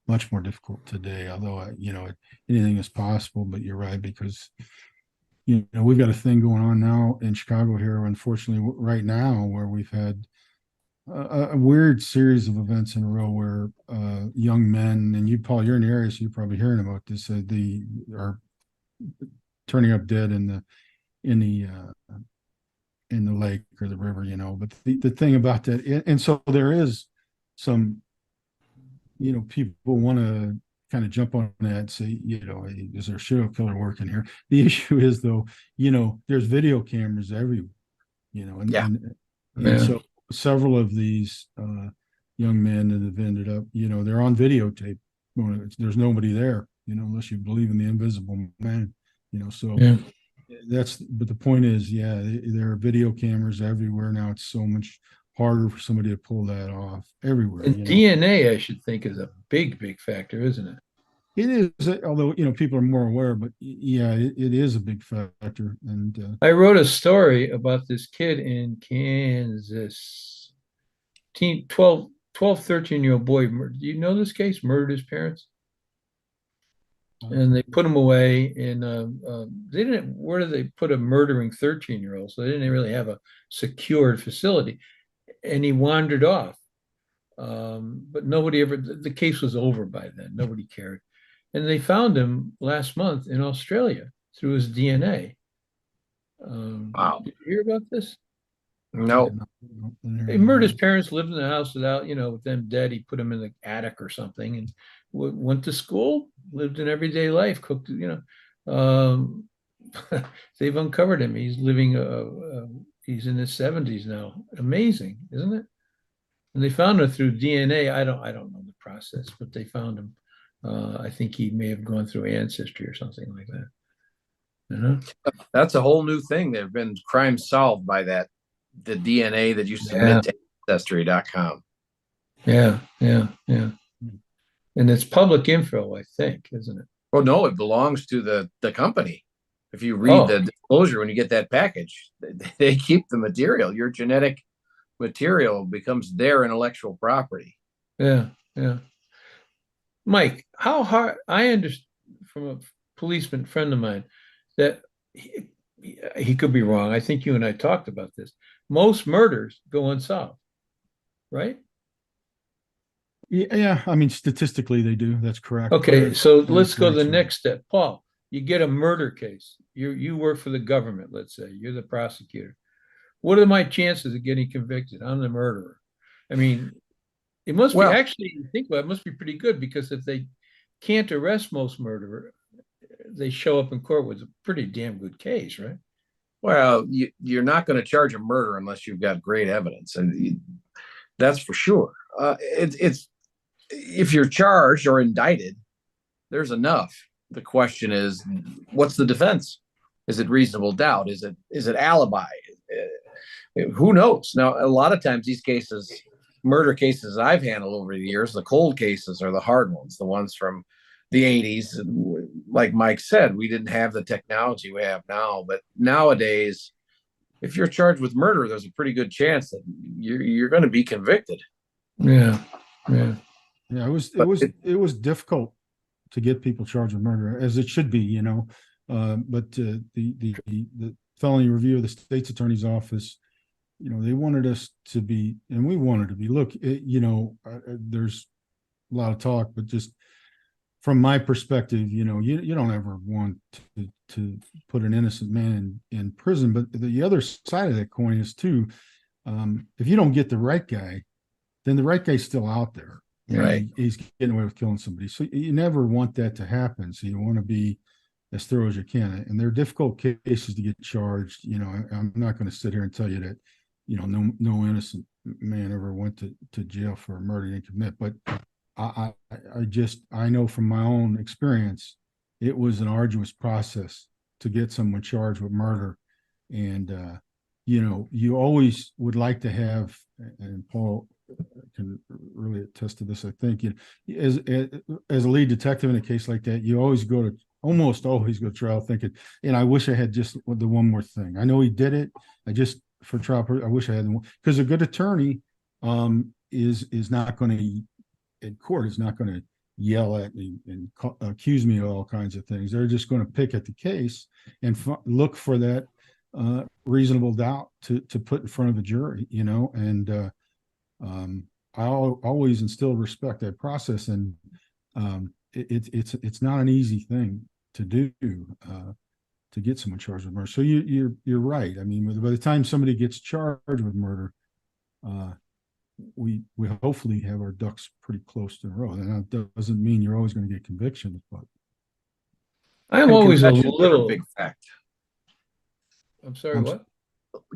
[SPEAKER 2] Much more difficult today, although anything is possible. But you're right, because we've got a thing going on now in Chicago here, unfortunately, right now, where we've had a weird series of events in a row where young men, and you, Paul, you're in the area, so you're probably hearing about this. They are turning up dead in the lake or the river, But the thing about that, and so there is some, people want to kind of jump on that and say, hey, is there a serial killer working here? The issue is, though, there's video cameras everywhere, and so several of these young men that have ended up, they're on videotape. There's nobody there, unless you believe in the invisible man, so but the point is, there are video cameras everywhere now. It's so much harder for somebody to pull that off everywhere.
[SPEAKER 3] And DNA, I should think, is a big, big factor, isn't it?
[SPEAKER 2] It is, although people are more aware, but it is a big factor. And
[SPEAKER 3] I wrote a story about this kid in Kansas, 12, 13-year-old boy. Do you know this case? Murdered his parents, and they put him away. And they didn't. Where did they put a murdering 13-year-old? So they didn't really have a secured facility, and he wandered off. But nobody ever. The case was over by then. Nobody cared. And they found him last month in Australia through his DNA.
[SPEAKER 1] Wow.
[SPEAKER 3] Did you hear about this?
[SPEAKER 1] No.
[SPEAKER 3] He murdered his parents, lived in the house without, with them dead. He put them in the attic or something, and went to school, lived an everyday life, cooked, they've uncovered him. He's living, he's in his 70s now. Amazing, isn't it? And they found him through DNA. I don't know the process, but they found him. I think he may have gone through Ancestry or something like that.
[SPEAKER 1] That's a whole new thing. There have been crimes solved by the DNA that you submit to Ancestry.com.
[SPEAKER 3] Yeah. And it's public info, I think, isn't it?
[SPEAKER 1] Oh, no, it belongs to the company. If you read the disclosure when you get that package, they keep the material. Your genetic material becomes their intellectual property.
[SPEAKER 3] Yeah. Mike, how hard, I understand from a policeman friend of mine that he could be wrong. I think you and I talked about this. Most murders go unsolved, right?
[SPEAKER 2] Yeah. I mean, statistically, they do. That's correct.
[SPEAKER 3] Okay, so let's go to the next step. Paul, you get a murder case. You work for the government, let's say. You're the prosecutor. What are my chances of getting convicted? I'm the murderer. I mean, it must be, actually, think about it, must be pretty good, because if they can't arrest most murderers, they show up in court with a pretty damn good case, right?
[SPEAKER 1] Well, you're not going to charge a murder unless you've got great evidence, and that's for sure. It's if you're charged or indicted, there's enough. The question is, what's the defense? Is it reasonable doubt? Is it alibi? Who knows? Now, a lot of times these cases, murder cases I've handled over the years, the cold cases are the hard ones, the ones from the 80s. Like Mike said, we didn't have the technology we have now, but nowadays, if you're charged with murder, there's a pretty good chance that you're going to be convicted.
[SPEAKER 3] Yeah.
[SPEAKER 2] It was difficult to get people charged with murder, as it should be, but the felony review of the state's attorney's office, they wanted us to be, and we wanted to be. Look, there's a lot of talk, but just from my perspective, you don't ever want to put an innocent man in prison. But the other side of that coin is too, if you don't get the right guy, then the right guy's still out there.
[SPEAKER 1] Right.
[SPEAKER 2] He's getting away with killing somebody. So you never want that to happen. So you want to be as thorough as you can. And they're difficult cases to get charged. I'm not going to sit here and tell you that, no innocent man ever went to jail for a murder he didn't commit. But I know from my own experience, it was an arduous process to get someone charged with murder. And, you always would like to have, and Paul can really attest to this, I think, as a lead detective in a case like that, you almost always go to trial thinking, and I wish I had just the one more thing. I know he did it. For trial, I wish I had one, because a good attorney is not going to, in court, is not going to yell at me and accuse me of all kinds of things. They're just going to pick at the case and look for that reasonable doubt to put in front of the jury, and I always instill respect that process, and it's not an easy thing to do to get someone charged with murder. So you're right. I mean, by the time somebody gets charged with murder, we hopefully have our ducks pretty close to the row. And that doesn't mean you're always going to get convictions, but
[SPEAKER 3] I'm always a little
[SPEAKER 1] big fact.
[SPEAKER 3] I'm sorry, what?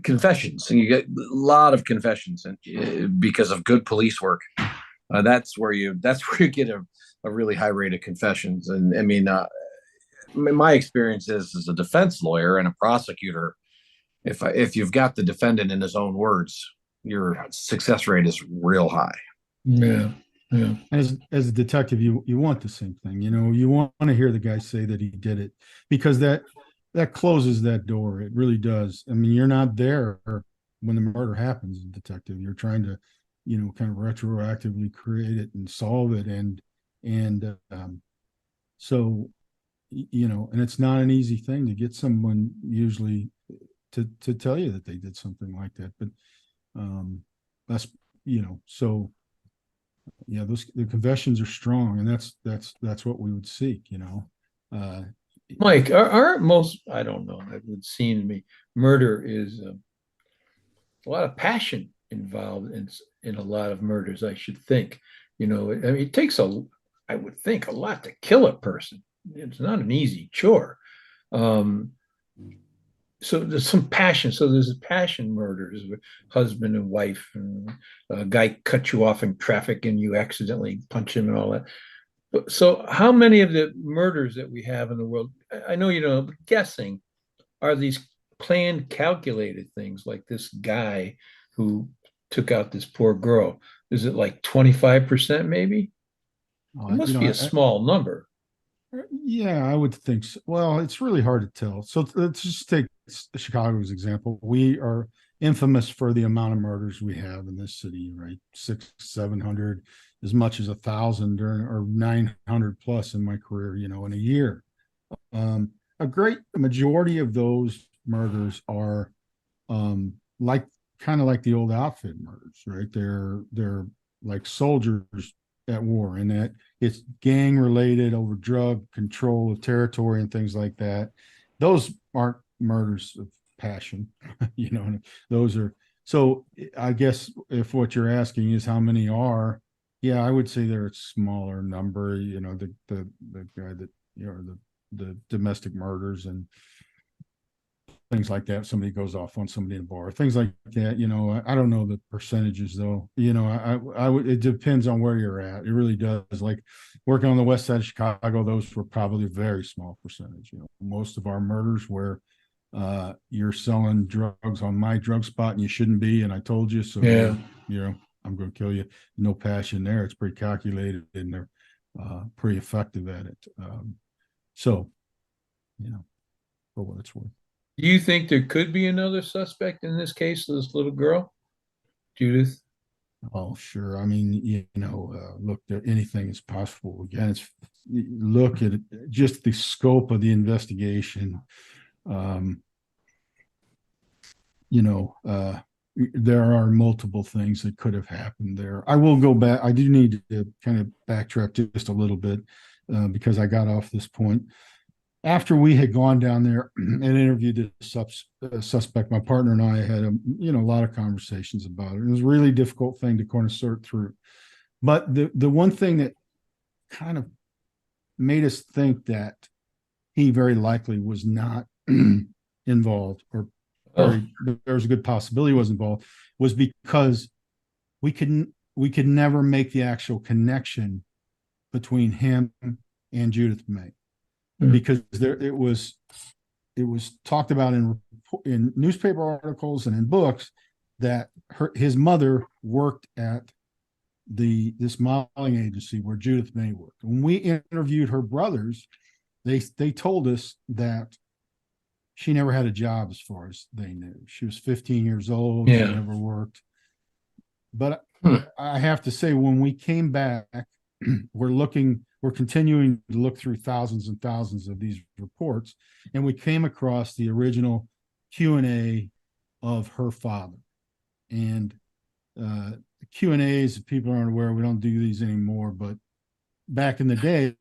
[SPEAKER 1] Confessions, and you get a lot of confessions, and because of good police work, that's where you get a really high rate of confessions. And I mean, my experience is, as a defense lawyer and a prosecutor, if you've got the defendant in his own words, your success rate is real high.
[SPEAKER 3] Yeah.
[SPEAKER 2] As a detective, you want the same thing. You want to hear the guy say that he did it, because that closes that door. It really does. I mean, you're not there when the murder happens as a detective. You're trying to, kind of retroactively create it and solve it. And so, and it's not an easy thing to get someone usually to tell you that they did something like that. But that's, so yeah, the confessions are strong, and that's what we would seek,
[SPEAKER 3] Mike, aren't most, I don't know, it would seem to me, murder is a lot of passion involved in a lot of murders, I should think. I mean, it takes I would think, a lot to kill a person. It's not an easy chore. So there's some passion. So there's passion murders with husband and wife, and a guy cut you off in traffic and you accidentally punch him and all that. So how many of the murders that we have in the world, I know but guessing, are these planned, calculated things, like this guy who took out this poor girl? Is it like 25% maybe? It must be a small number.
[SPEAKER 2] Yeah, I would think so. Well, it's really hard to tell. So let's just take Chicago's example. We are infamous for the amount of murders we have in this city, right? 600, 700, as much as 1,000 or 900 plus in my career, in a year. A great majority of those murders are kind of like the old outfit murders, right? They're like soldiers at war, and that it's gang related over drug control of territory and things like that. Those aren't murders of passion, those are. So I guess if what you're asking is how many are, yeah, I would say they're a smaller number, the guy that, the domestic murders and things like that. Somebody goes off on somebody in a bar, things like that. I don't know the percentages though. It depends on where you're at. It really does. Like working on the west side of Chicago, those were probably a very small percentage. Most of our murders where you're selling drugs on my drug spot and you shouldn't be, and I told you so.
[SPEAKER 3] Yeah.
[SPEAKER 2] I'm going to kill you. No passion there. It's pretty calculated, and they're pretty effective at it. So, for what it's worth.
[SPEAKER 3] Do you think there could be another suspect in this case, this little girl, Judith?
[SPEAKER 2] Oh, sure. I mean, look, anything is possible. Again, look at just the scope of the investigation. There are multiple things that could have happened there. I will go back. I do need to kind of backtrack just a little bit because I got off this point. after we had gone down there and interviewed the suspect, my partner and I had a lot of conversations about it. It was a really difficult thing to kind of sort through. But the one thing that kind of made us think that he very likely was not involved, or there was a good possibility he was involved, was because we could never make the actual connection between him and Judith Mae, because it was talked about in newspaper articles and in books that his mother worked at this modeling agency where Judith Mae worked. When we interviewed her brothers, they told us that she never had a job as far as they knew. She was 15 years old.
[SPEAKER 3] Yeah.
[SPEAKER 2] She never worked. But I have to say, when we came back, we're continuing to look through thousands and thousands of these reports, and we came across the original Q&A of her father. And Q&As, if people aren't aware, we don't do these anymore, but back in the day,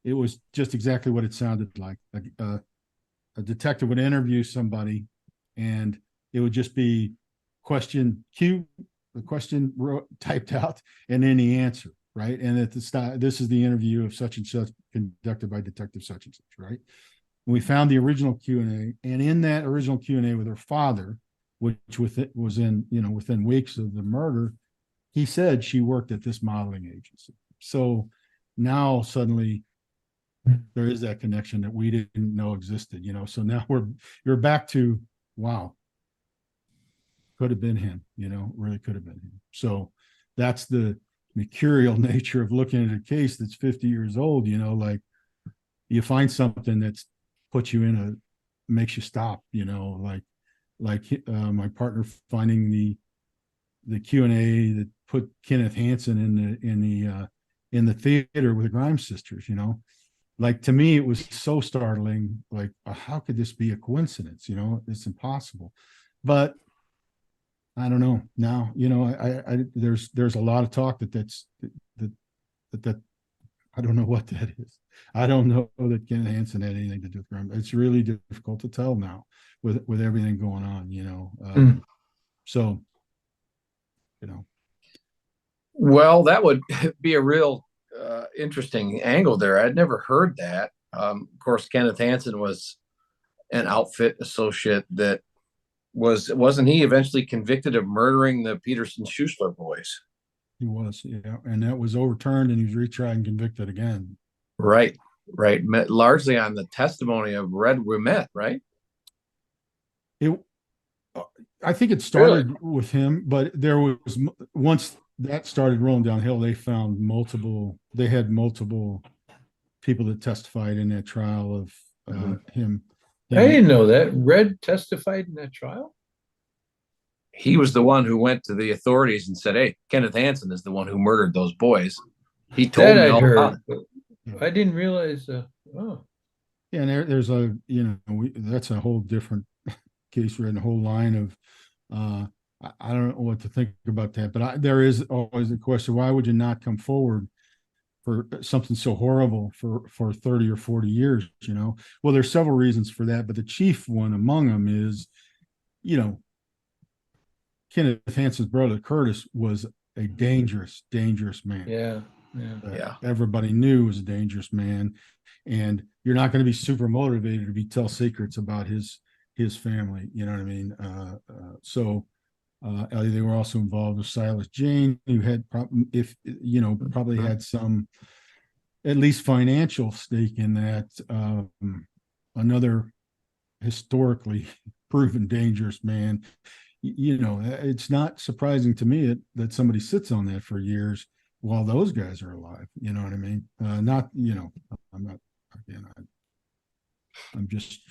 [SPEAKER 2] it was just exactly what it sounded like. A detective would interview somebody, and it would just be question Q, the question typed out, and then the answer, right? And at the start, this is the interview of such and such conducted by Detective such and such, right? And we found the original Q&A, and in that original Q&A with her father, which was within weeks of the murder, he said she worked at this modeling agency. So now suddenly there is that connection that we didn't know existed, So now you're back to, wow, could have been him, really could have been him. So that's the mercurial nature of looking at a case that's 50 years old, like you find something that's puts you makes you stop, like my partner finding the Q&A that put Kenneth Hansen in the theater with the Grimes sisters, like, to me, it was so startling. Like, how could this be a coincidence? It's impossible. But I don't know. Now, there's a lot of talk that I don't know what that is. I don't know that Kenneth Hansen had anything to do with Grimes. It's really difficult to tell now with everything going on. So,
[SPEAKER 1] Well, that would be a real interesting angle there. I'd never heard that. Of course, Kenneth Hansen was an outfit associate that wasn't he eventually convicted of murdering the Peterson Schuessler boys?
[SPEAKER 2] He was, yeah, and that was overturned, and he was retried and convicted again.
[SPEAKER 1] Right. Largely on the testimony of Red Ouimet, right?
[SPEAKER 2] I think it started with him, but there was, once that started rolling downhill, they had multiple people that testified in that trial of him.
[SPEAKER 3] I didn't know that. Red testified in that trial?
[SPEAKER 1] He was the one who went to the authorities and said, "Hey, Kenneth Hansen is the one who murdered those boys." He told me all about it.
[SPEAKER 3] I didn't realize.
[SPEAKER 2] Yeah, and there's that's a whole different case. We're in a whole line of I don't know what to think about that, but there is always the question: why would you not come forward for something so horrible for 30 or 40 years? Well, there's several reasons for that, but the chief one among them is, Kenneth Hansen's brother Curtis was a dangerous man.
[SPEAKER 3] Yeah.
[SPEAKER 2] Everybody knew was a dangerous man, and you're not going to be super motivated to tell secrets about his family. You know what I mean? So they were also involved with Silas Jane, who had probably had some, at least financial stake in that. Another historically proven dangerous man. It's not surprising to me that somebody sits on that for years while those guys are alive. You know what I mean? I'm not, again, I'm just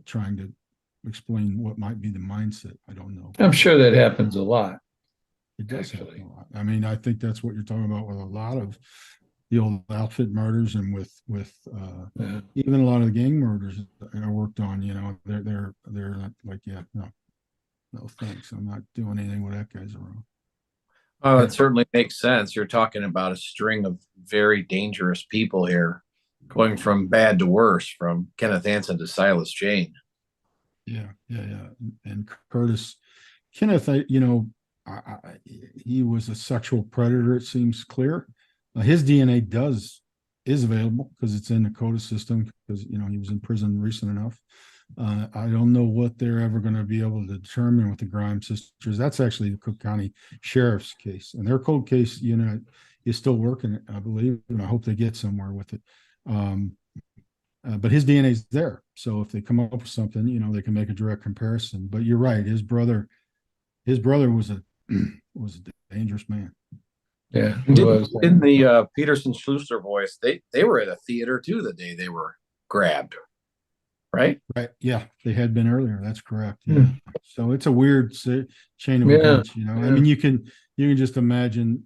[SPEAKER 2] trying to explain what might be the mindset. I don't know.
[SPEAKER 3] I'm sure that happens a lot.
[SPEAKER 2] It does happen a lot. I mean, I think that's what you're talking about with a lot of the old outfit murders, and with even a lot of the gang murders that I worked on. They're not like, no thanks, I'm not doing anything with that guy's around.
[SPEAKER 1] Oh, it certainly makes sense. You're talking about a string of very dangerous people here Going from bad to worse, from Kenneth Hansen to Silas Jane.
[SPEAKER 2] Yeah, and Curtis Kenneth, he was a sexual predator. It seems clear. His DNA is available because it's in the CODA system because he was in prison recent enough. I don't know what they're ever going to be able to determine with the Grimes sisters. That's actually the Cook County Sheriff's case, and their cold case unit is still working, I believe, and I hope they get somewhere with it. But his DNA is there, so if they come up with something, they can make a direct comparison. But you're right, his brother was a was a dangerous man.
[SPEAKER 3] Yeah,
[SPEAKER 1] in the Peterson Schlusser voice, they were at a theater too the day they were grabbed, right?
[SPEAKER 2] Right. Yeah, they had been earlier. That's correct. Yeah. So it's a weird chain of events. I mean, you can just imagine.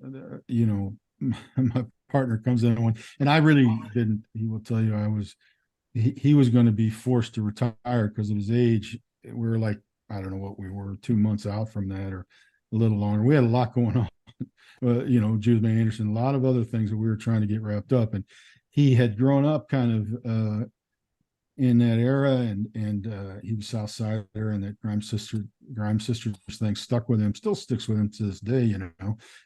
[SPEAKER 2] My partner comes in and I really didn't. He will tell you he was going to be forced to retire because of his age. We were like, I don't know what we were, 2 months out from that or a little longer. We had a lot going on. Judith Mae Anderson, a lot of other things that we were trying to get wrapped up. And he had grown up kind of in that era, and he was Southsider, and that Grimes sisters thing stuck with him, still sticks with him to this day, and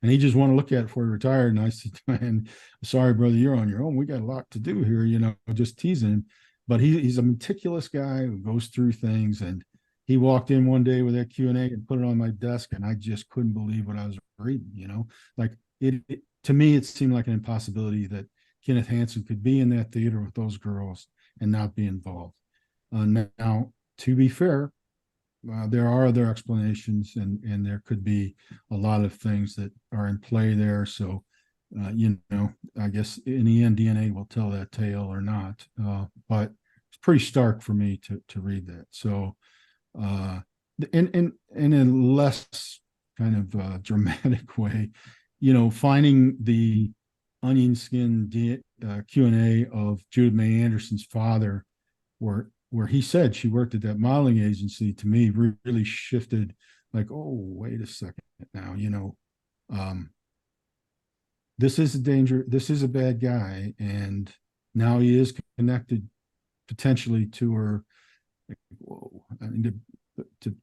[SPEAKER 2] he just wanted to look at it before he retired. And I said, man, sorry, brother, you're on your own. We got a lot to do here, just teasing him. But he's a meticulous guy who goes through things. And he walked in one day with that Q&A and put it on my desk, and I just couldn't believe what I was reading. Like it to me, it seemed like an impossibility that Kenneth Hansen could be in that theater with those girls and not be involved. Now, to be fair, there are other explanations, and there could be a lot of things that are in play there. So, I guess in the end, DNA will tell that tale or not. But it's pretty stark for me to read that. So, in a less kind of dramatic way, finding the onion skin Q&A of Judith Mae Anderson's father, where he said she worked at that modeling agency, to me really shifted. Like, oh, wait a second now, this is a danger. This is a bad guy, and now he is connected potentially to her. Like, whoa, I need to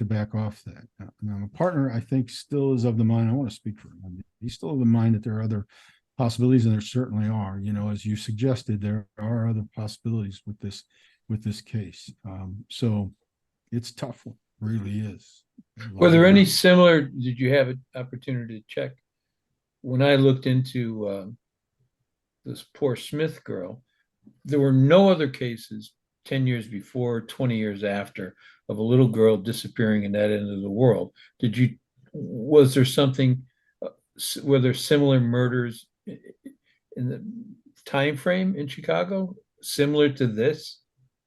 [SPEAKER 2] back off that. Now, my partner, I think, still is of the mind. I want to speak for him. He's still of the mind that there are other possibilities, and there certainly are. As you suggested, there are other possibilities with this case. So it's tough. It really is.
[SPEAKER 3] Were there any similar? Did you have an opportunity to check? When I looked into this poor Smith girl, there were no other cases 10 years before, 20 years after, of a little girl disappearing in that end of the world. Was there something, were there similar murders in the time frame in Chicago similar to this?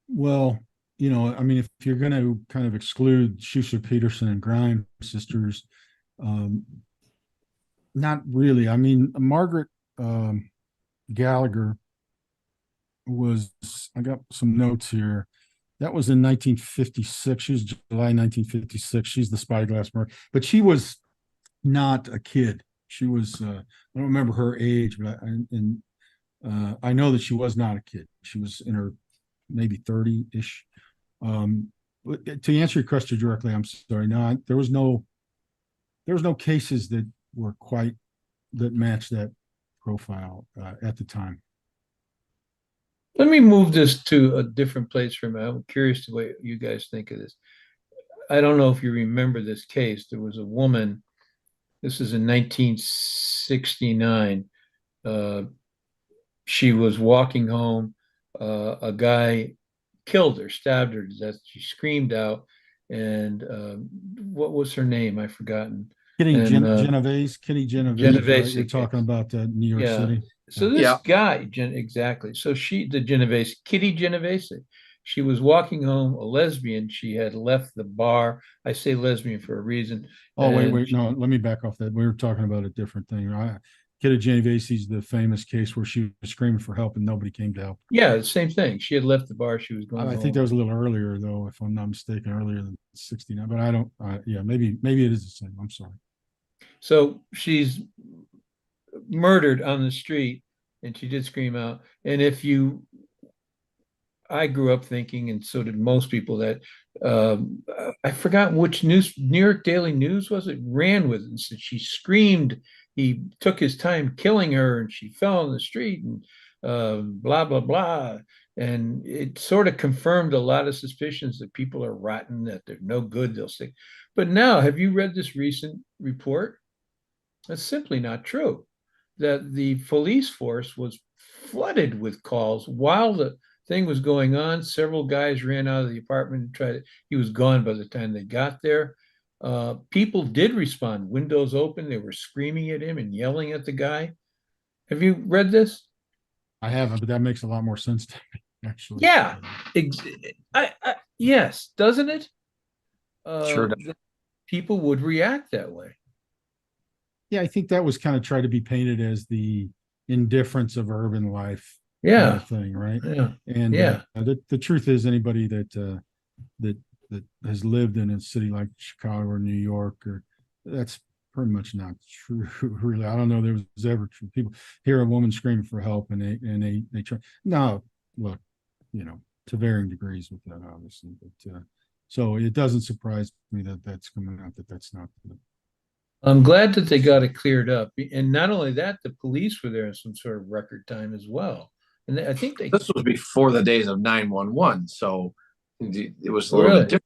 [SPEAKER 2] Well, I mean, if you're going to kind of exclude Schuster, Peterson, and Grimes sisters, not really. I mean, Margaret Gallagher I got some notes here. That was in 1956. She was July 1956. She's the spyglass murder, but she was not a kid. She was, I don't remember her age, but I know that she was not a kid. She was in her maybe 30-ish. To answer your question directly, I'm sorry. No, there was no cases that matched that profile at the time.
[SPEAKER 3] Let me move this to a different place for a minute. I'm curious to what you guys think of this. I don't know if you remember this case. There was a woman, this is in 1969. She was walking home. A guy killed her, stabbed her to death. She screamed out. And what was her name? I've forgotten.
[SPEAKER 2] Genovese.
[SPEAKER 3] Genovese.
[SPEAKER 2] You're talking about New York City.
[SPEAKER 3] So this guy, exactly. So the Genovese, Kitty Genovese, she was walking home, a lesbian. She had left the bar. I say lesbian for a reason.
[SPEAKER 2] Oh, wait. No, let me back off that. We were talking about a different thing. Kitty Genovese is the famous case where she was screaming for help and nobody came to help.
[SPEAKER 3] Yeah, same thing. She had left the bar. She was going home.
[SPEAKER 2] I think that was a little earlier, though, if I'm not mistaken, earlier than 69. But I don't, maybe it is the same. I'm sorry.
[SPEAKER 3] So she's murdered on the street. and she did scream out. And I grew up thinking, and so did most people, that I forgot which New York Daily News was it, ran with it and said she screamed. He took his time killing her, and she fell in the street, and blah blah blah. And it sort of confirmed a lot of suspicions that people are rotten, that they're no good, they'll stick. But now, have you read this recent report? That's simply not true. That the police force was flooded with calls while the thing was going on. Several guys ran out of the apartment and tried to, he was gone by the time they got there. People did respond, windows open, they were screaming at him and yelling at the guy. Have you read this?
[SPEAKER 2] I haven't, but that makes a lot more sense to me, actually.
[SPEAKER 3] Yeah. Yes, doesn't it?
[SPEAKER 1] Sure does.
[SPEAKER 3] People would react that way.
[SPEAKER 2] Yeah, I think that was kind of tried to be painted as the indifference of urban life kind
[SPEAKER 3] Yeah.
[SPEAKER 2] of thing, right?
[SPEAKER 3] Yeah.
[SPEAKER 2] And
[SPEAKER 3] Yeah.
[SPEAKER 2] the truth is, anybody that that has lived in a city like Chicago or New York, or that's pretty much not true. Really, I don't know there was ever true. People hear a woman screaming for help, and they try. No, look, to varying degrees with that, obviously, but so it doesn't surprise me that that's coming out, that that's not the.
[SPEAKER 3] I'm glad that they got it cleared up. And not only that, the police were there in some sort of record time as well. And I think
[SPEAKER 1] This was before the days of 911, so it was a little
[SPEAKER 3] really
[SPEAKER 1] bit different.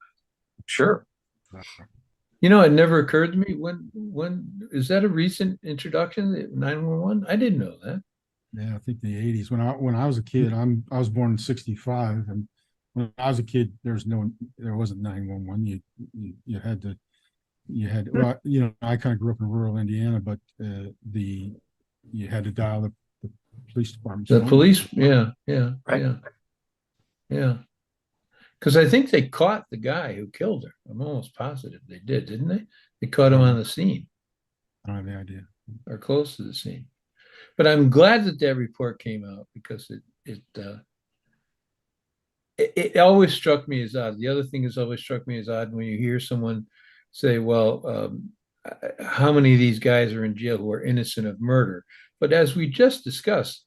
[SPEAKER 1] Sure.
[SPEAKER 3] it never occurred to me, when is that a recent introduction, 911? I didn't know that.
[SPEAKER 2] Yeah, I think the 80s. When I was a kid, I was born in 65, and when I was a kid, there wasn't 911. You had to. Well, I kind of grew up in rural Indiana, but you had to dial the police department.
[SPEAKER 3] The police, yeah,
[SPEAKER 1] Right.
[SPEAKER 3] yeah. Because I think they caught the guy who killed her. I'm almost positive they did, didn't they? They caught him on the scene,
[SPEAKER 2] I don't have any idea.
[SPEAKER 3] or close to the scene. But I'm glad that report came out, because it always struck me as odd. The other thing has always struck me as odd when you hear someone say, well, how many of these guys are in jail who are innocent of murder? But as we just discussed,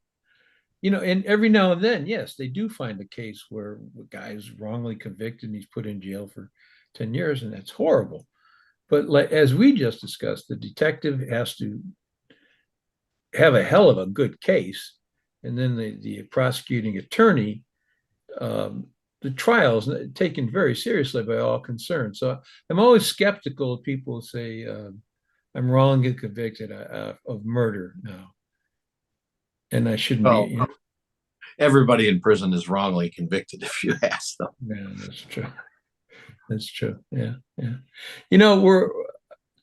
[SPEAKER 3] and every now and then, yes, they do find a case where a guy is wrongly convicted and he's put in jail for 10 years, and that's horrible. But as we just discussed, the detective has to have a hell of a good case, and then the prosecuting attorney, the trials taken very seriously by all concerned. So I'm always skeptical of people who say, I'm wrongly convicted of murder now, and I shouldn't be.
[SPEAKER 1] Everybody in prison is wrongly convicted, if you ask them.
[SPEAKER 3] Yeah, that's true. That's true. Yeah. We're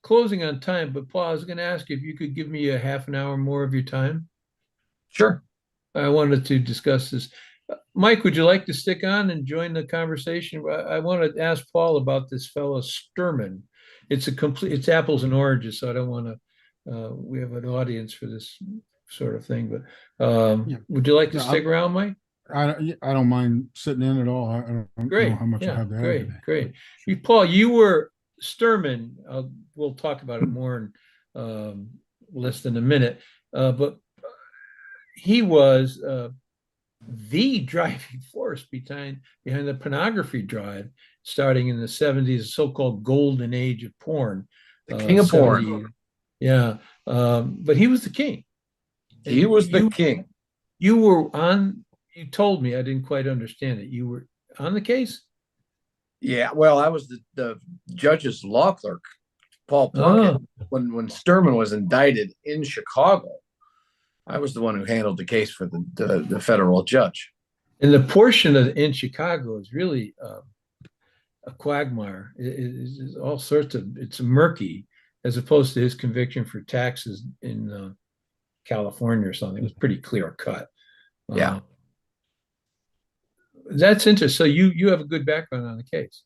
[SPEAKER 3] closing on time, but Paul, I was going to ask you if you could give me a half an hour more of your time.
[SPEAKER 1] Sure.
[SPEAKER 3] I wanted to discuss this. Mike, would you like to stick on and join the conversation? I want to ask Paul about this fellow Sturman. It's apples and oranges, so I don't want to. We have an audience for this sort of thing, but would you like to stick around, Mike?
[SPEAKER 2] I don't mind sitting in at all. I don't know how much I have to add today.
[SPEAKER 3] Great. Paul, you were Sturman. We'll talk about it more in less than a minute. But he was the driving force behind the pornography drive, starting in the 70s, so-called golden age of porn.
[SPEAKER 1] The king of porn.
[SPEAKER 3] Yeah. But he was the king.
[SPEAKER 1] He was the king.
[SPEAKER 3] You told me, I didn't quite understand it. You were on the case?
[SPEAKER 1] Yeah, well, I was the judge's law clerk, Paul Plunkett, when Sturman was indicted in Chicago. I was the one who handled the case for the federal judge.
[SPEAKER 3] And the portion in Chicago is really a quagmire. It's all sorts of, it's murky, as opposed to his conviction for taxes in California or something. It was pretty clear cut.
[SPEAKER 1] Yeah.
[SPEAKER 3] That's interesting. So you have a good background on the case.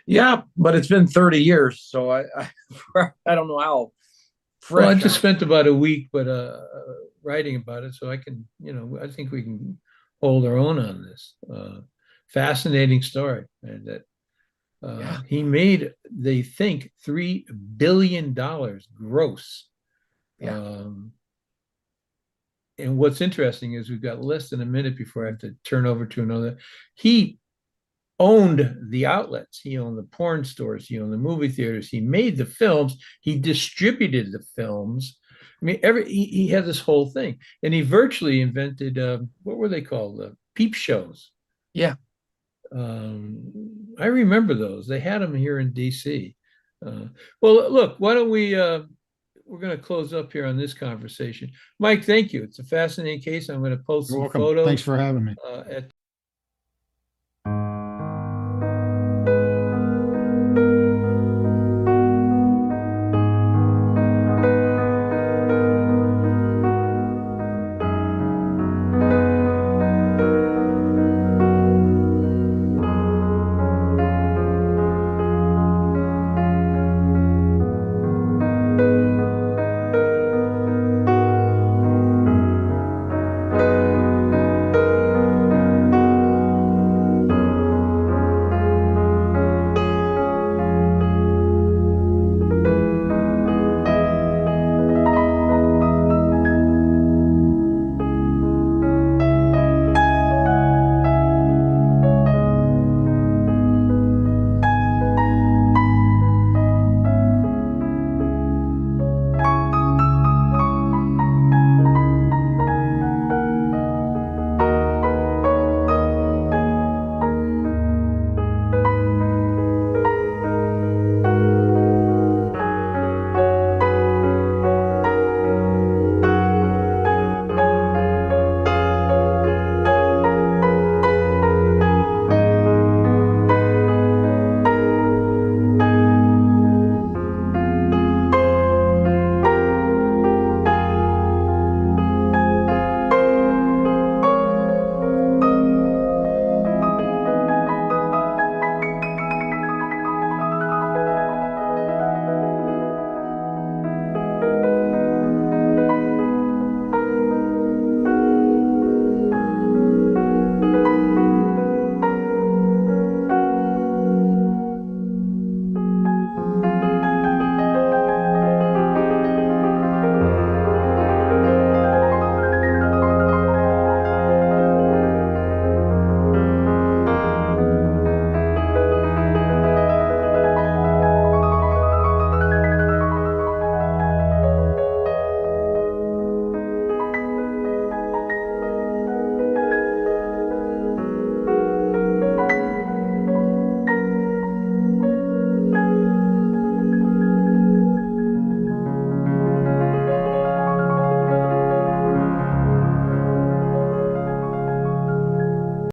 [SPEAKER 1] Yeah, but it's been 30 years, so I don't know how fresh.
[SPEAKER 3] Well, I just spent about a week writing about it, so I can, I think we can hold our own on this. Fascinating story. And that he made, they think, $3 billion gross.
[SPEAKER 1] Yeah.
[SPEAKER 3] and what's interesting is we've got less than a minute before I have to turn over to another. He owned the outlets. He owned the porn stores. He owned the movie theaters. He made the films. He distributed the films. I mean, he had this whole thing, and he virtually invented what were they called? Peep shows.
[SPEAKER 1] Yeah.
[SPEAKER 3] I remember those. They had them here in DC. Well, look, why don't we? We're going to close up here on this conversation. Mike, thank you. It's a fascinating case. I'm going to post
[SPEAKER 2] You're
[SPEAKER 3] some
[SPEAKER 2] welcome.
[SPEAKER 3] photos.
[SPEAKER 2] Thanks for having me.
[SPEAKER 3] At